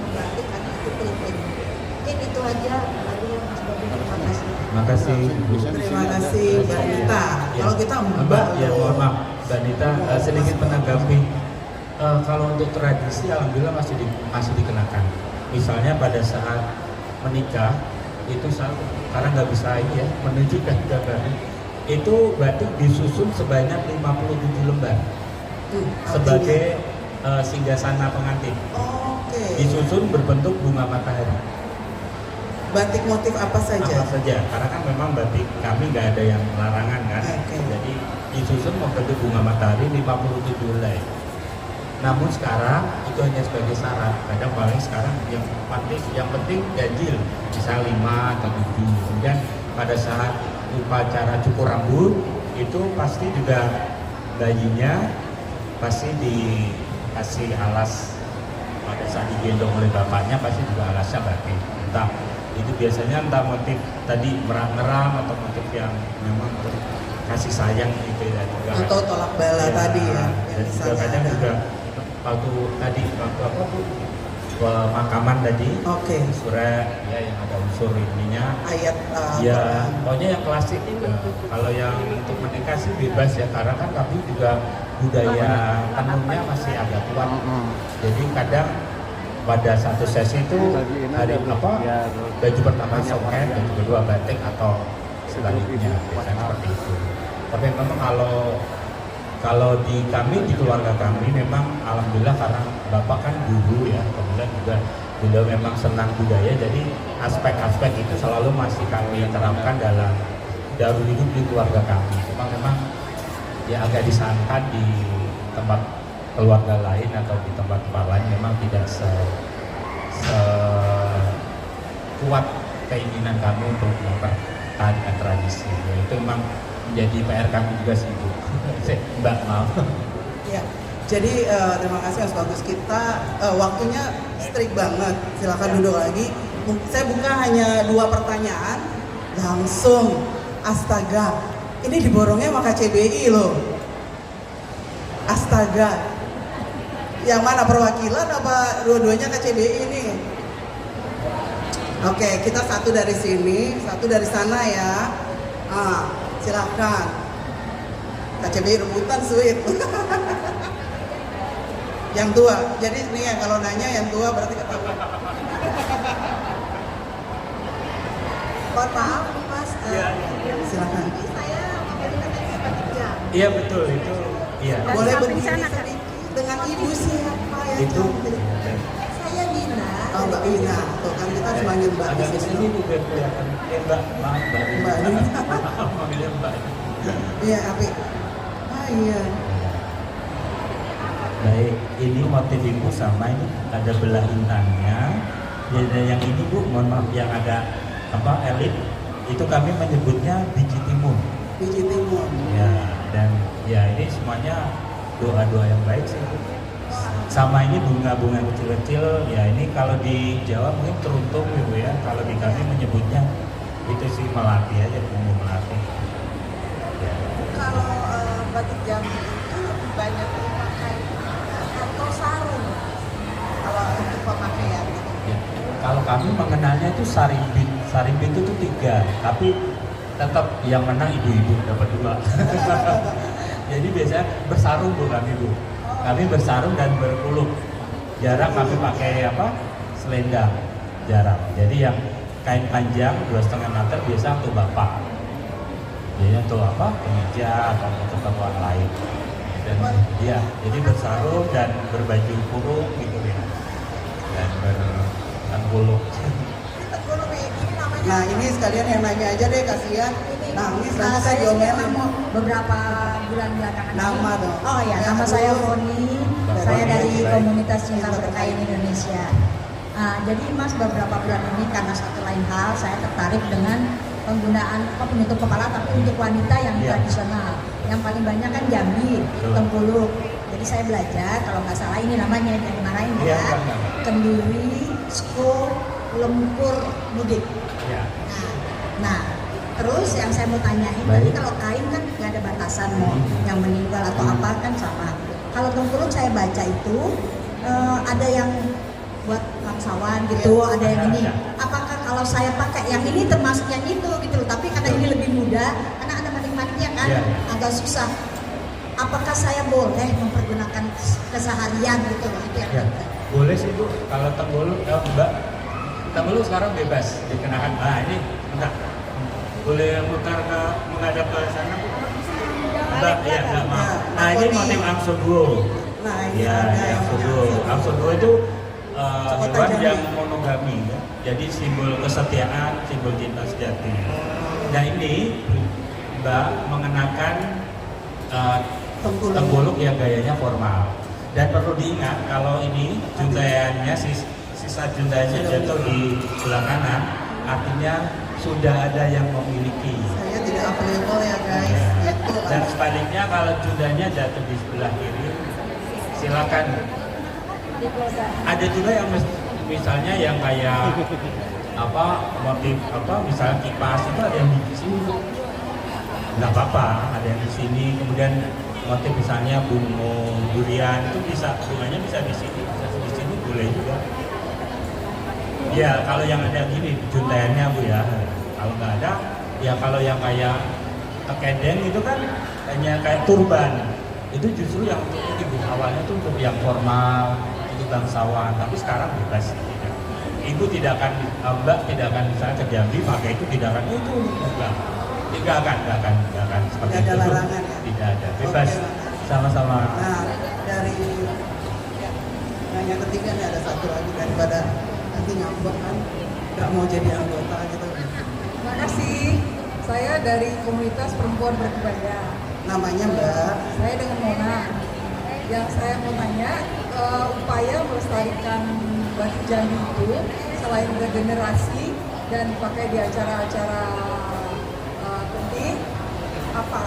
membatik karena itu printing. Mungkin itu aja, lalu Mas Bobi terima kasih. Terima kasih Bu. Terima kasih Mbak Dita. Ya. Kalau kita Mbak, ya mohon maaf Mbak Dita sedikit menanggapi. Kalau untuk tradisi alhamdulillah masih dikenakan. Misalnya pada saat menikah itu karena nggak bisa ini ya menunjukkan gambarnya, itu batik disusun sebanyak 57 lembar. sebagai singgasana pengantin. Oke. Disusun berbentuk bunga matahari. Batik motif apa saja? Apa saja, karena kan memang batik kami nggak ada yang larangan kan. Oke. Jadi disusun membentuk bunga matahari 57 helai. Namun sekarang itu hanya sebagai syarat. Kadang paling sekarang yang penting ganjil, bisa 5 atau 7. Kemudian pada saat upacara cukur rambut itu pasti juga bayinya pasti dikasih alas, pada saat digendong oleh bapaknya pasti juga alasnya batik. Entah itu biasanya entah motif tadi merah-merah atau motif yang memang kasih sayang gitu ya juga. Atau tolak bala tadi ya. Dan juga kadang juga waktu apa tuh pemakaman tadi. Oke. Surat ya yang ada unsur ininya. Ayat. Ya, pokoknya yang klasik. Kalau yang untuk menikah sih bebas ya, karena kan kami juga budaya tenunnya masih agak kuat. Jadi kadang pada satu sesi itu hari apa baju pertama soket, baju kedua batik atau sebaliknya, biasanya seperti itu. Tapi memang kalau di kami, di keluarga kami memang alhamdulillah karena bapak kan guru ya, kemudian juga beliau memang senang budaya, jadi aspek-aspek itu selalu masih kami terapkan dalam hidup di keluarga kami. Cuma memang ya agak disangkan di tempat keluarga lain atau di tempat-tempat lain memang tidak kuat keinginan kami untuk mempertahankan tradisi. Itu memang menjadi PR kami juga sih Bu. Mbak, maaf. Ya. Jadi terima kasih Mas Bagus. Kita waktunya strict banget. Silakan duduk lagi. Saya buka hanya 2 pertanyaan. Langsung astaga. Ini diborongnya sama KCBI loh. Astaga. Yang mana perwakilan apa dua-duanya KCBI ini? Oke, kita satu dari sini, satu dari sana ya. Silakan. KCBI rebutan sweet. Yang tua. Jadi ini ya kalau nanya yang tua berarti ketahuan. Mohon maaf Mas. Silakan. Saya memberitakan seperti jam. Iya betul itu. Iya. Boleh Sampai berdiri di sana, Kak. sedikit dengan ibu siapa yang Itu. Saya Dina. Oh Mbak Wina, tuh kan kita harus manggil Mbak Agak di kesini sini. Bu biar kelihatan. Mbak, maaf Mbak. Mbak Dina. Manggilnya Mbak. Iya, Api. Iya. Baik, ini motif ibu sama ini ada belah intannya. Dan yang ini Bu, mohon maaf yang agak elit itu kami menyebutnya biji timun. Biji timun. Ya, dan ya ini semuanya doa-doa yang baik sih Bu. Sama ini bunga-bunga kecil-kecil, ya ini kalau di Jawa mungkin teruntung Ibu ya. Kalau di kami menyebutnya itu sih melati aja, bunga melati. Ya. Kalau batik Jambi itu lebih banyak dipakai atau sarung kalau untuk pemakaian gitu. Ya. Kalau kami mengenalnya itu sarimbit. Sarimbit itu 3, tapi tetap yang menang ibu-ibu dapat 2. Jadi biasanya bersarung Bu kami Bu. Kami bersarung dan berkuluk. Jarang kami pakai selendang. Jarang. Jadi yang kain panjang 2,5 meter biasa untuk bapak. Jadi untuk kemeja atau untuk keperluan lain. Dan ya, jadi bersarung dan berbaju kurung gitu ya. Dan berkuluk. Nah ini sekalian yang nanya aja deh, kasihan. Nangis, nanti saya diomelin. Beberapa bulan belakangan Nama ini. dong. Oh ya, nama saya Foni. Saya dari komunitas Cinta Berkain Indonesia. Jadi Mas beberapa bulan ini karena satu lain hal saya tertarik dengan penggunaan penutup kepala tapi untuk wanita yang tradisional. Yang paling banyak kan Jambi, Tengkuluk. Jadi saya belajar kalau nggak salah ini namanya yang marahin ya. Kenduri, sko, lempur, mudik. Ya. Nah, terus yang saya mau tanyain, tadi kalau kain kan nggak ada batasan mau yang meninggal atau apa kan sama. Kalau Tengkuluk saya baca itu ada yang buat bangsawan gitu, ada yang ini. Apakah kalau saya pakai yang ini termasuk yang itu gitu loh? Tapi karena ini lebih mudah, karena ada manik-maniknya kan, agak susah. Apakah saya boleh mempergunakan keseharian gitu loh? Itu yang Boleh sih Bu. Kalau Tengguluk, Mbak, Tengguluk sekarang bebas dikenakan. Nah ini, enggak. Boleh mutar menghadap ke sana Bu. Mbak, ya, Mbak, maaf. Nah, ini motif angso duo. Nah, ini Ya, ada yang angso punya duo. Angso duo itu Kota hewan Jambi. yang monogami, ya. Jadi simbol kesetiaan, simbol cinta sejati. Nah, ini Mbak mengenakan tengguluk yang gayanya formal. Dan perlu diingat kalau ini juntaiannya sisa juntaiannya jatuh di sebelah kanan, artinya sudah ada yang memiliki. Saya tidak available ya guys. Ya. Gitu. Dan sebaliknya kalau jundanya jatuh di sebelah kiri, silakan. Ada juga yang misalnya yang kayak apa motif apa misalnya kipas itu ada yang di sini, nggak apa-apa, ada yang di sini. Kemudian motif misalnya bunga durian itu bisa bunganya bisa di sini, bisa di sini boleh juga. Ya kalau yang ada gini juntaiannya Bu ya. Kalau nggak ada, ya kalau yang kayak kedeng itu kan hanya kayak turban. Itu justru yang untuk ibu awalnya itu untuk yang formal, untuk bangsawan. Tapi sekarang bebas. Ibu tidak akan, Mbak tidak akan misalnya ke Jambi pakai itu tidak akan itu enggak. Tidak akan seperti Tidak ada itu. larangan ya? Tidak ada, bebas. Oke, Sama-sama. Nah, dari yang ketiga nih ada satu lagi daripada nanti ngambek kan nggak mau jadi anggota gitu. Terima kasih. Saya dari komunitas perempuan berkebaya. Namanya Mbak. Saya dengan Mona. Yang saya mau tanya, upaya melestarikan batik Jambi itu selain regenerasi dan dipakai di acara-acara penting, apa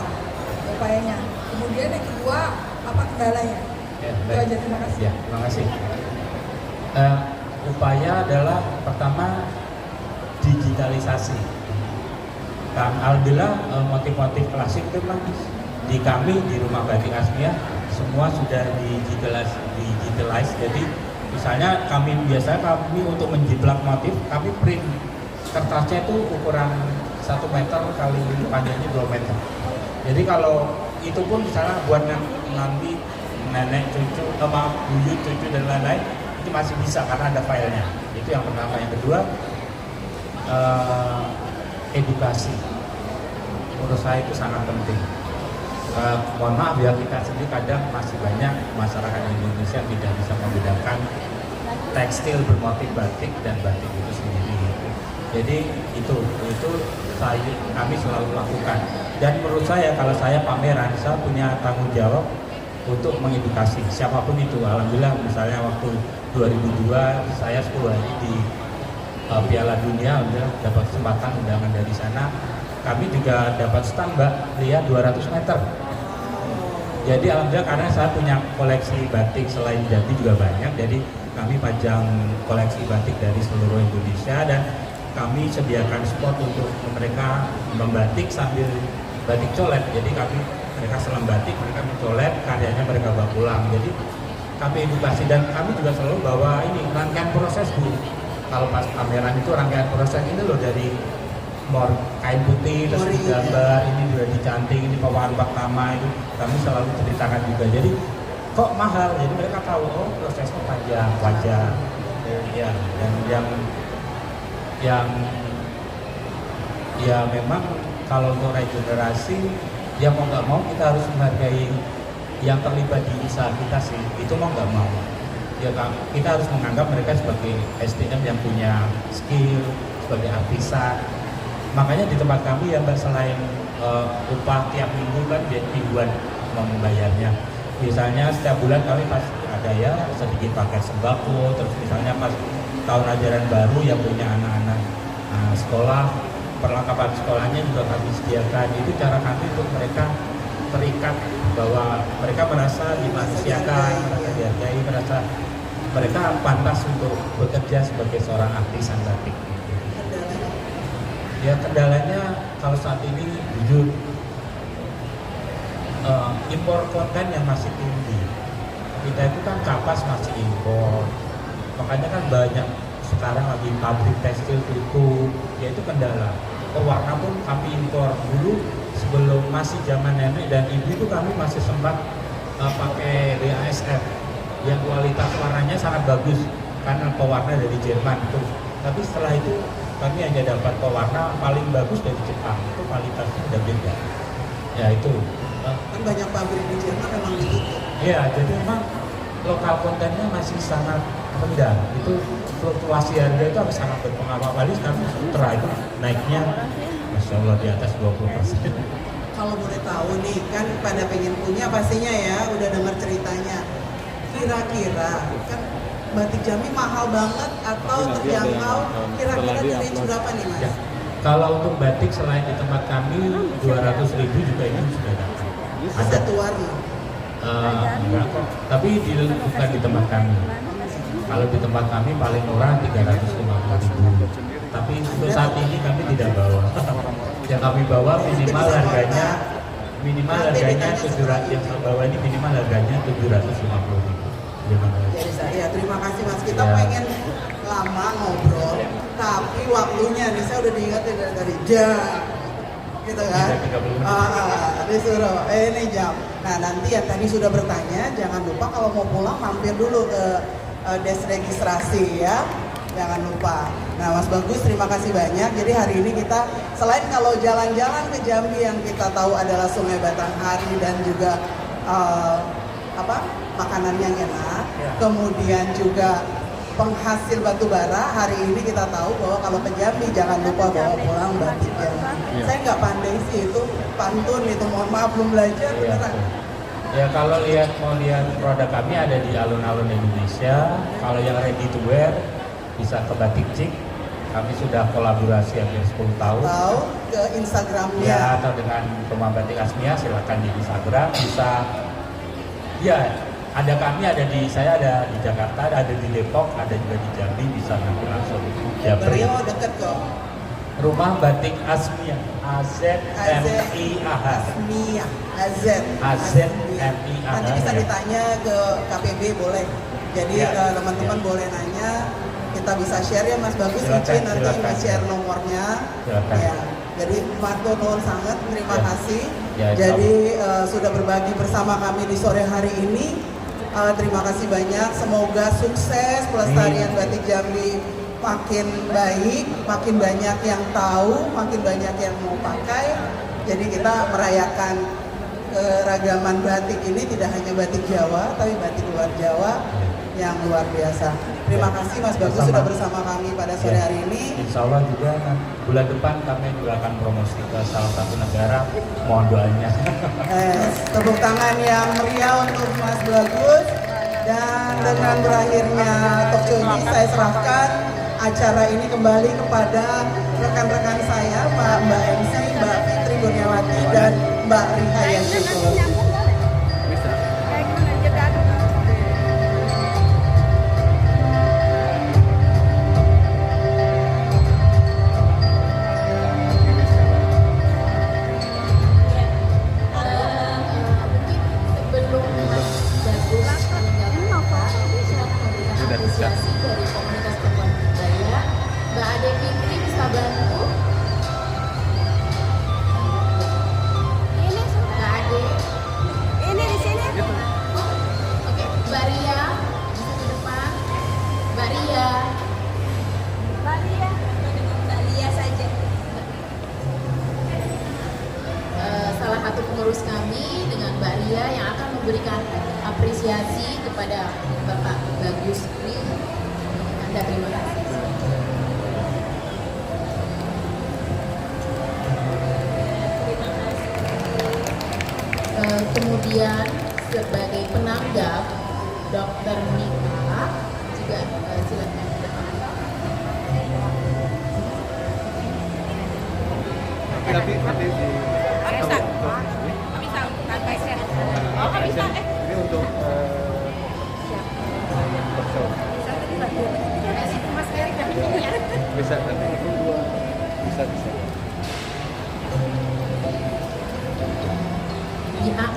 upayanya? Kemudian yang kedua, apa kendalanya? Ya, Itu baik. aja, terima kasih. Ya, terima kasih. Upaya adalah pertama digitalisasi. Alhamdulillah motif-motif klasik itu memang di kami di Rumah Batik Asmia semua sudah digitalize. Jadi misalnya kami untuk menjiplak motif kami print kertasnya itu ukuran 1 meter kali panjangnya 2 meter. Jadi kalau itu pun misalnya buat nanti nenek cucu, buyut cucu dan lain-lain itu masih bisa karena ada filenya. Itu yang pertama. Yang kedua edukasi. Menurut saya itu sangat penting. Mohon maaf ya kita sendiri kadang masih banyak masyarakat Indonesia tidak bisa membedakan tekstil bermotif batik dan batik itu sendiri. Jadi itu kami selalu lakukan. Dan menurut saya kalau saya pameran, saya punya tanggung jawab untuk mengedukasi siapapun itu. Alhamdulillah misalnya waktu 2002 saya 10 hari di Piala Dunia udah dapat kesempatan undangan dari sana. Kami juga dapat stand Mbak Lia 200 meter. Jadi alhamdulillah karena saya punya koleksi batik selain Jambi juga banyak. Jadi kami pajang koleksi batik dari seluruh Indonesia dan kami sediakan spot untuk mereka membatik sambil batik colet. Jadi mereka selam batik, mereka mencolet, karyanya mereka bawa pulang. Jadi kami edukasi dan kami juga selalu bawa ini rangkaian proses Bu. Kalau pas pameran itu rangkaian proses ini loh dari kain putih terus digambar, ini sudah dicanting, ini pewarna pertama itu kami selalu ceritakan juga. Jadi kok mahal? Jadi mereka tahu oh prosesnya panjang, wajar. Ya, dan yang memang kalau untuk regenerasi ya mau nggak mau kita harus menghargai yang terlibat di usaha kita sih, itu mau nggak mau ya kita harus menganggap mereka sebagai SDM yang punya skill, sebagai artisan. Makanya di tempat kami ya Mbak selain upah tiap minggu kan jadi mingguan membayarnya. Misalnya setiap bulan kami pasti ada ya sedikit paket sembako, terus misalnya pas tahun ajaran baru yang punya anak-anak sekolah, perlengkapan sekolahnya juga kami sediakan. Itu cara kami untuk mereka terikat bahwa mereka merasa dimanusiakan, merasa dihargai, merasa mereka pantas untuk bekerja sebagai seorang artisan batik. Ya kendalanya kalau saat ini jujur impor konten yang masih tinggi. Kita itu kan kapas masih impor, makanya kan banyak sekarang lagi pabrik tekstil triko, yaitu kendala. Pewarna pun kami impor. Dulu sebelum masih zaman nenek dan ibu itu kami masih sempat pakai BASF yang kualitas warnanya sangat bagus karena pewarna dari Jerman itu. Tapi setelah itu kami hanya dapat pewarna paling bagus dari Jepang, itu kualitasnya udah beda. Ya itu Kan banyak pabrik di Jerman memang ditutup. Iya, jadi memang lokal kontennya masih sangat rendah. Itu fluktuasi harga itu akan sangat berpengaruh. Apalagi sekarang Sutra itu naiknya Masya Allah di atas 20%. Kalau boleh tahu nih, kan pada pengen punya pastinya ya, udah dengar ceritanya. Kira-kira kan batik Jambi mahal banget atau terjangkau? Kira-kira di range berapa nih Mas? Ya. Kalau untuk batik selain di tempat kami 200.000 juga ini sudah dapat. Ada Satu warna. enggak kok, tapi bukan di tempat kami. Kalau di tempat kami paling murah 350.000. Tapi untuk saat ini kami tidak bawa. Yang kami bawa minimal harganya 700, yang saya bawa ini minimal harganya 750.000. Jadi saya terima kasih Mas, kita Ya. pengen lama ngobrol, tapi waktunya nih saya udah diingetin dari tadi jam, gitu kan? Bisa 30 menit. Disuruh, ini jam. Nah nanti yang tadi sudah bertanya, jangan lupa kalau mau pulang mampir dulu ke desk registrasi ya, jangan lupa. Nah Mas Bagus, terima kasih banyak. Jadi hari ini kita selain kalau jalan-jalan ke Jambi yang kita tahu adalah Sungai Batanghari dan juga makanan yang enak, kemudian juga penghasil batu bara. Hari ini kita tahu bahwa kalau ke Jambi jangan lupa bawa pulang batik Jambi. Saya nggak pandai sih itu pantun itu, mohon maaf belum belajar beneran. Ya kalau mau lihat produk kami ada di alun-alun Indonesia. Kalau yang ready to wear bisa ke Batik Cik. Kami sudah kolaborasi hampir 10 tahun. Tahu ke Instagramnya. Ya, atau dengan Rumah Batik Asmia silakan di Instagram. Bisa, ya ada kami saya ada di Jakarta, ada di Depok, ada juga di Jambi, bisa nanti langsung japri. Beliau deket kok. Rumah Batik Asmia, AZMIAH. Asmia, AZMIAH. Nanti bisa ditanya ke KPB boleh. Jadi Ya. teman-teman boleh nanya. Kita bisa share ya Mas Bagus, izin nanti share nomornya. Silakan. Ya. Jadi matur nuwun sangat, terima Ya. kasih. Ya, Jadi sudah berbagi bersama kami di sore hari ini. Terima kasih banyak. Semoga sukses pelestarian batik Jambi makin baik, makin banyak yang tahu, makin banyak yang mau pakai. Jadi kita merayakan keragaman batik ini tidak hanya batik Jawa, tapi batik luar Jawa yang luar biasa. Terima kasih Mas Bagus sudah bersama kami pada sore hari ini. Insya Allah juga bulan depan kami juga akan promosi ke salah satu negara. Mohon doanya. Tepuk tangan yang meriah untuk Mas Bagus. Dan dengan berakhirnya talk show ini saya serahkan acara ini kembali kepada rekan-rekan saya, Mbak MC, Mbak Fitri Kurniawati dan Mbak Rihaya Syukur. Asosiasi dari komunitas perempuan budaya, Mbak Ade Fitri bisa bantu. Ini Mbak Ade. Ini di sini. Oke, Mbak Ria bisa ke depan. Mbak Ria. Mbak Lia saja. Salah satu pengurus kami dengan Mbak Ria yang akan memberikan apresiasi kepada Bapak Bagus ini. Anda terima kasih. Kemudian sebagai penanggap Dr. Nika juga silakan. Tapi di ini untuk workshop. Bisa nanti itu dua bisa.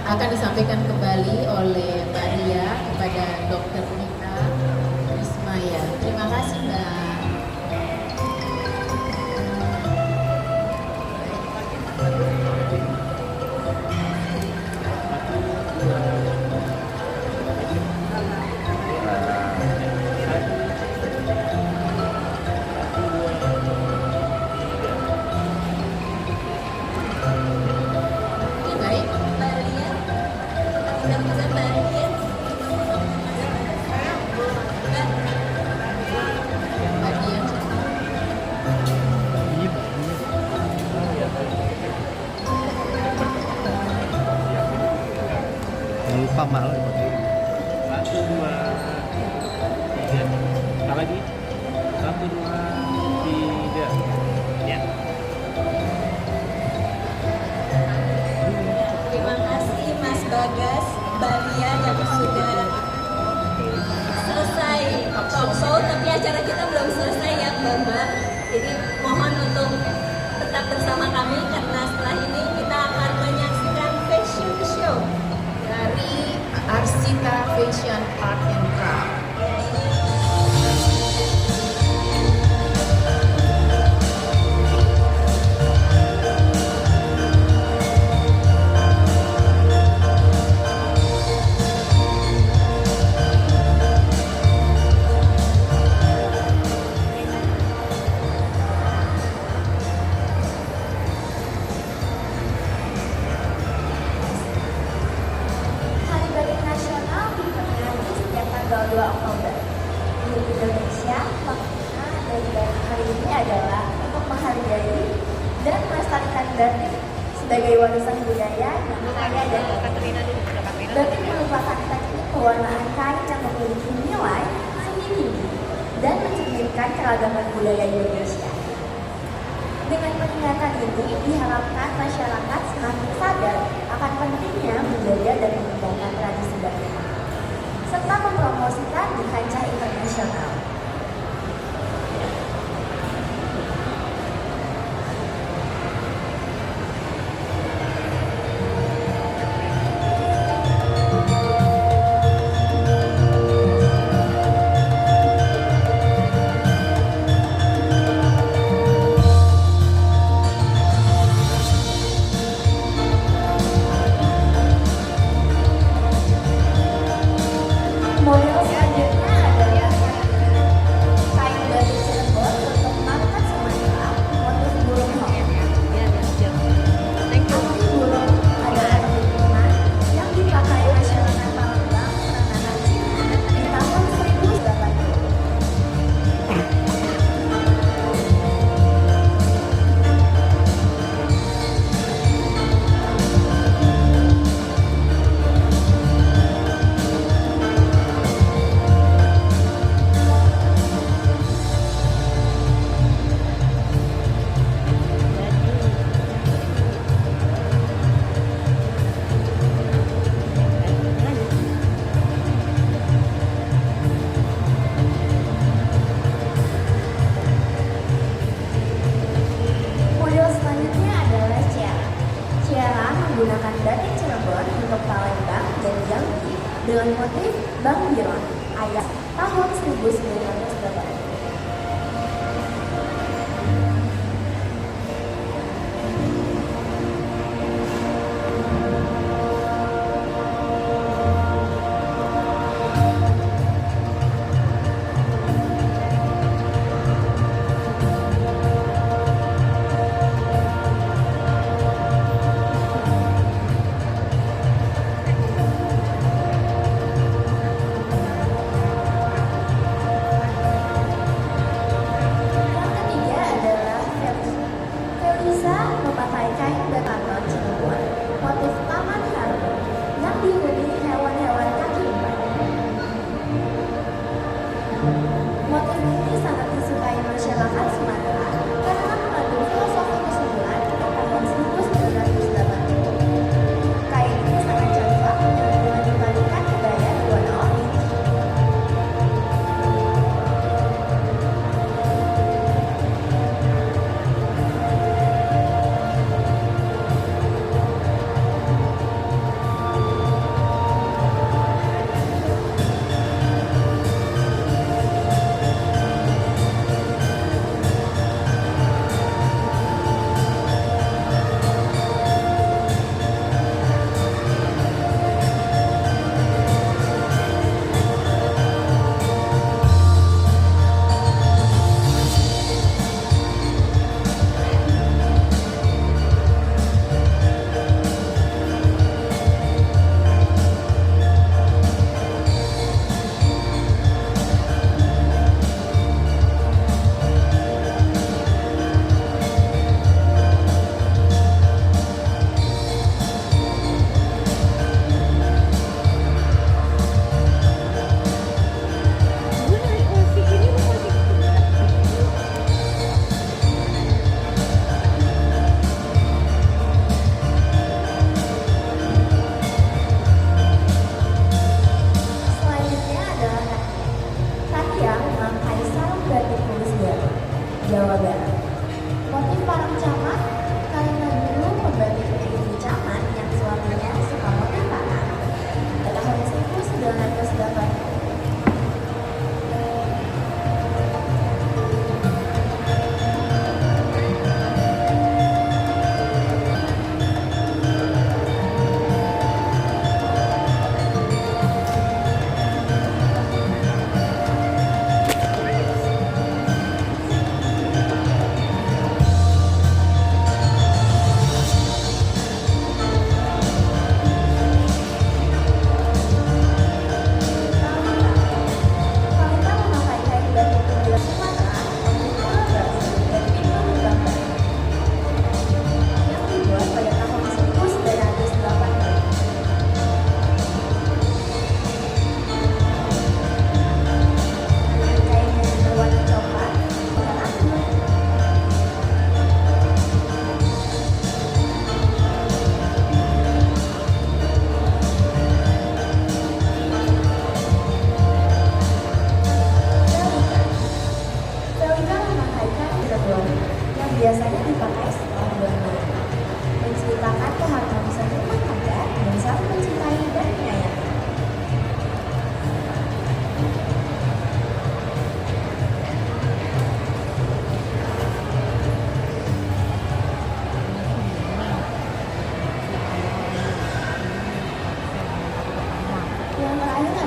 Akan disampaikan kembali oleh Mbak Ria kepada Dr. Nika Ismaya. Terima kasih Mbak. Baik, Mbak Lia Apa malu pakai ini? 1, 2, 3. Apa lagi? 1, 2, 3. Ya. Terima kasih Mas Bagas, Balia yang sudah selesai talkshow, tapi acara kita belum selesai ya Mbak. Jadi mohon untuk tetap bersama kami karena setelah ini kita akan menyaksikan fashion show Dari Arsita Fashion Art and Craft. Hari Batik Nasional diperingati setiap tanggal 2 Oktober. Di Indonesia, makna dari hari ini adalah untuk menghargai dan melestarikan batik sebagai warisan budaya yang kaya dan unik. Batik merupakan teknik pewarnaan kain yang memiliki nilai seni tinggi dan mencerminkan keragaman budaya Indonesia. Dengan peringatan ini, diharapkan masyarakat semakin sadar akan pentingnya menjaga dan mengembangkan tradisi batik, serta mempromosikan di kancah internasional. Model selanjutnya adalah kain batik Cirebon untuk mangkat Sumatera, motif burung hong. Arti burung adalah tanaman yang dipakai masyarakat Palembang penanaman Cina di tahun 1080. Model selanjutnya adalah Ciara. Ciara menggunakan batik Cirebon untuk Palembang dan Jambi dengan motif Bang Biron, ayat tahun 1980.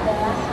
adalah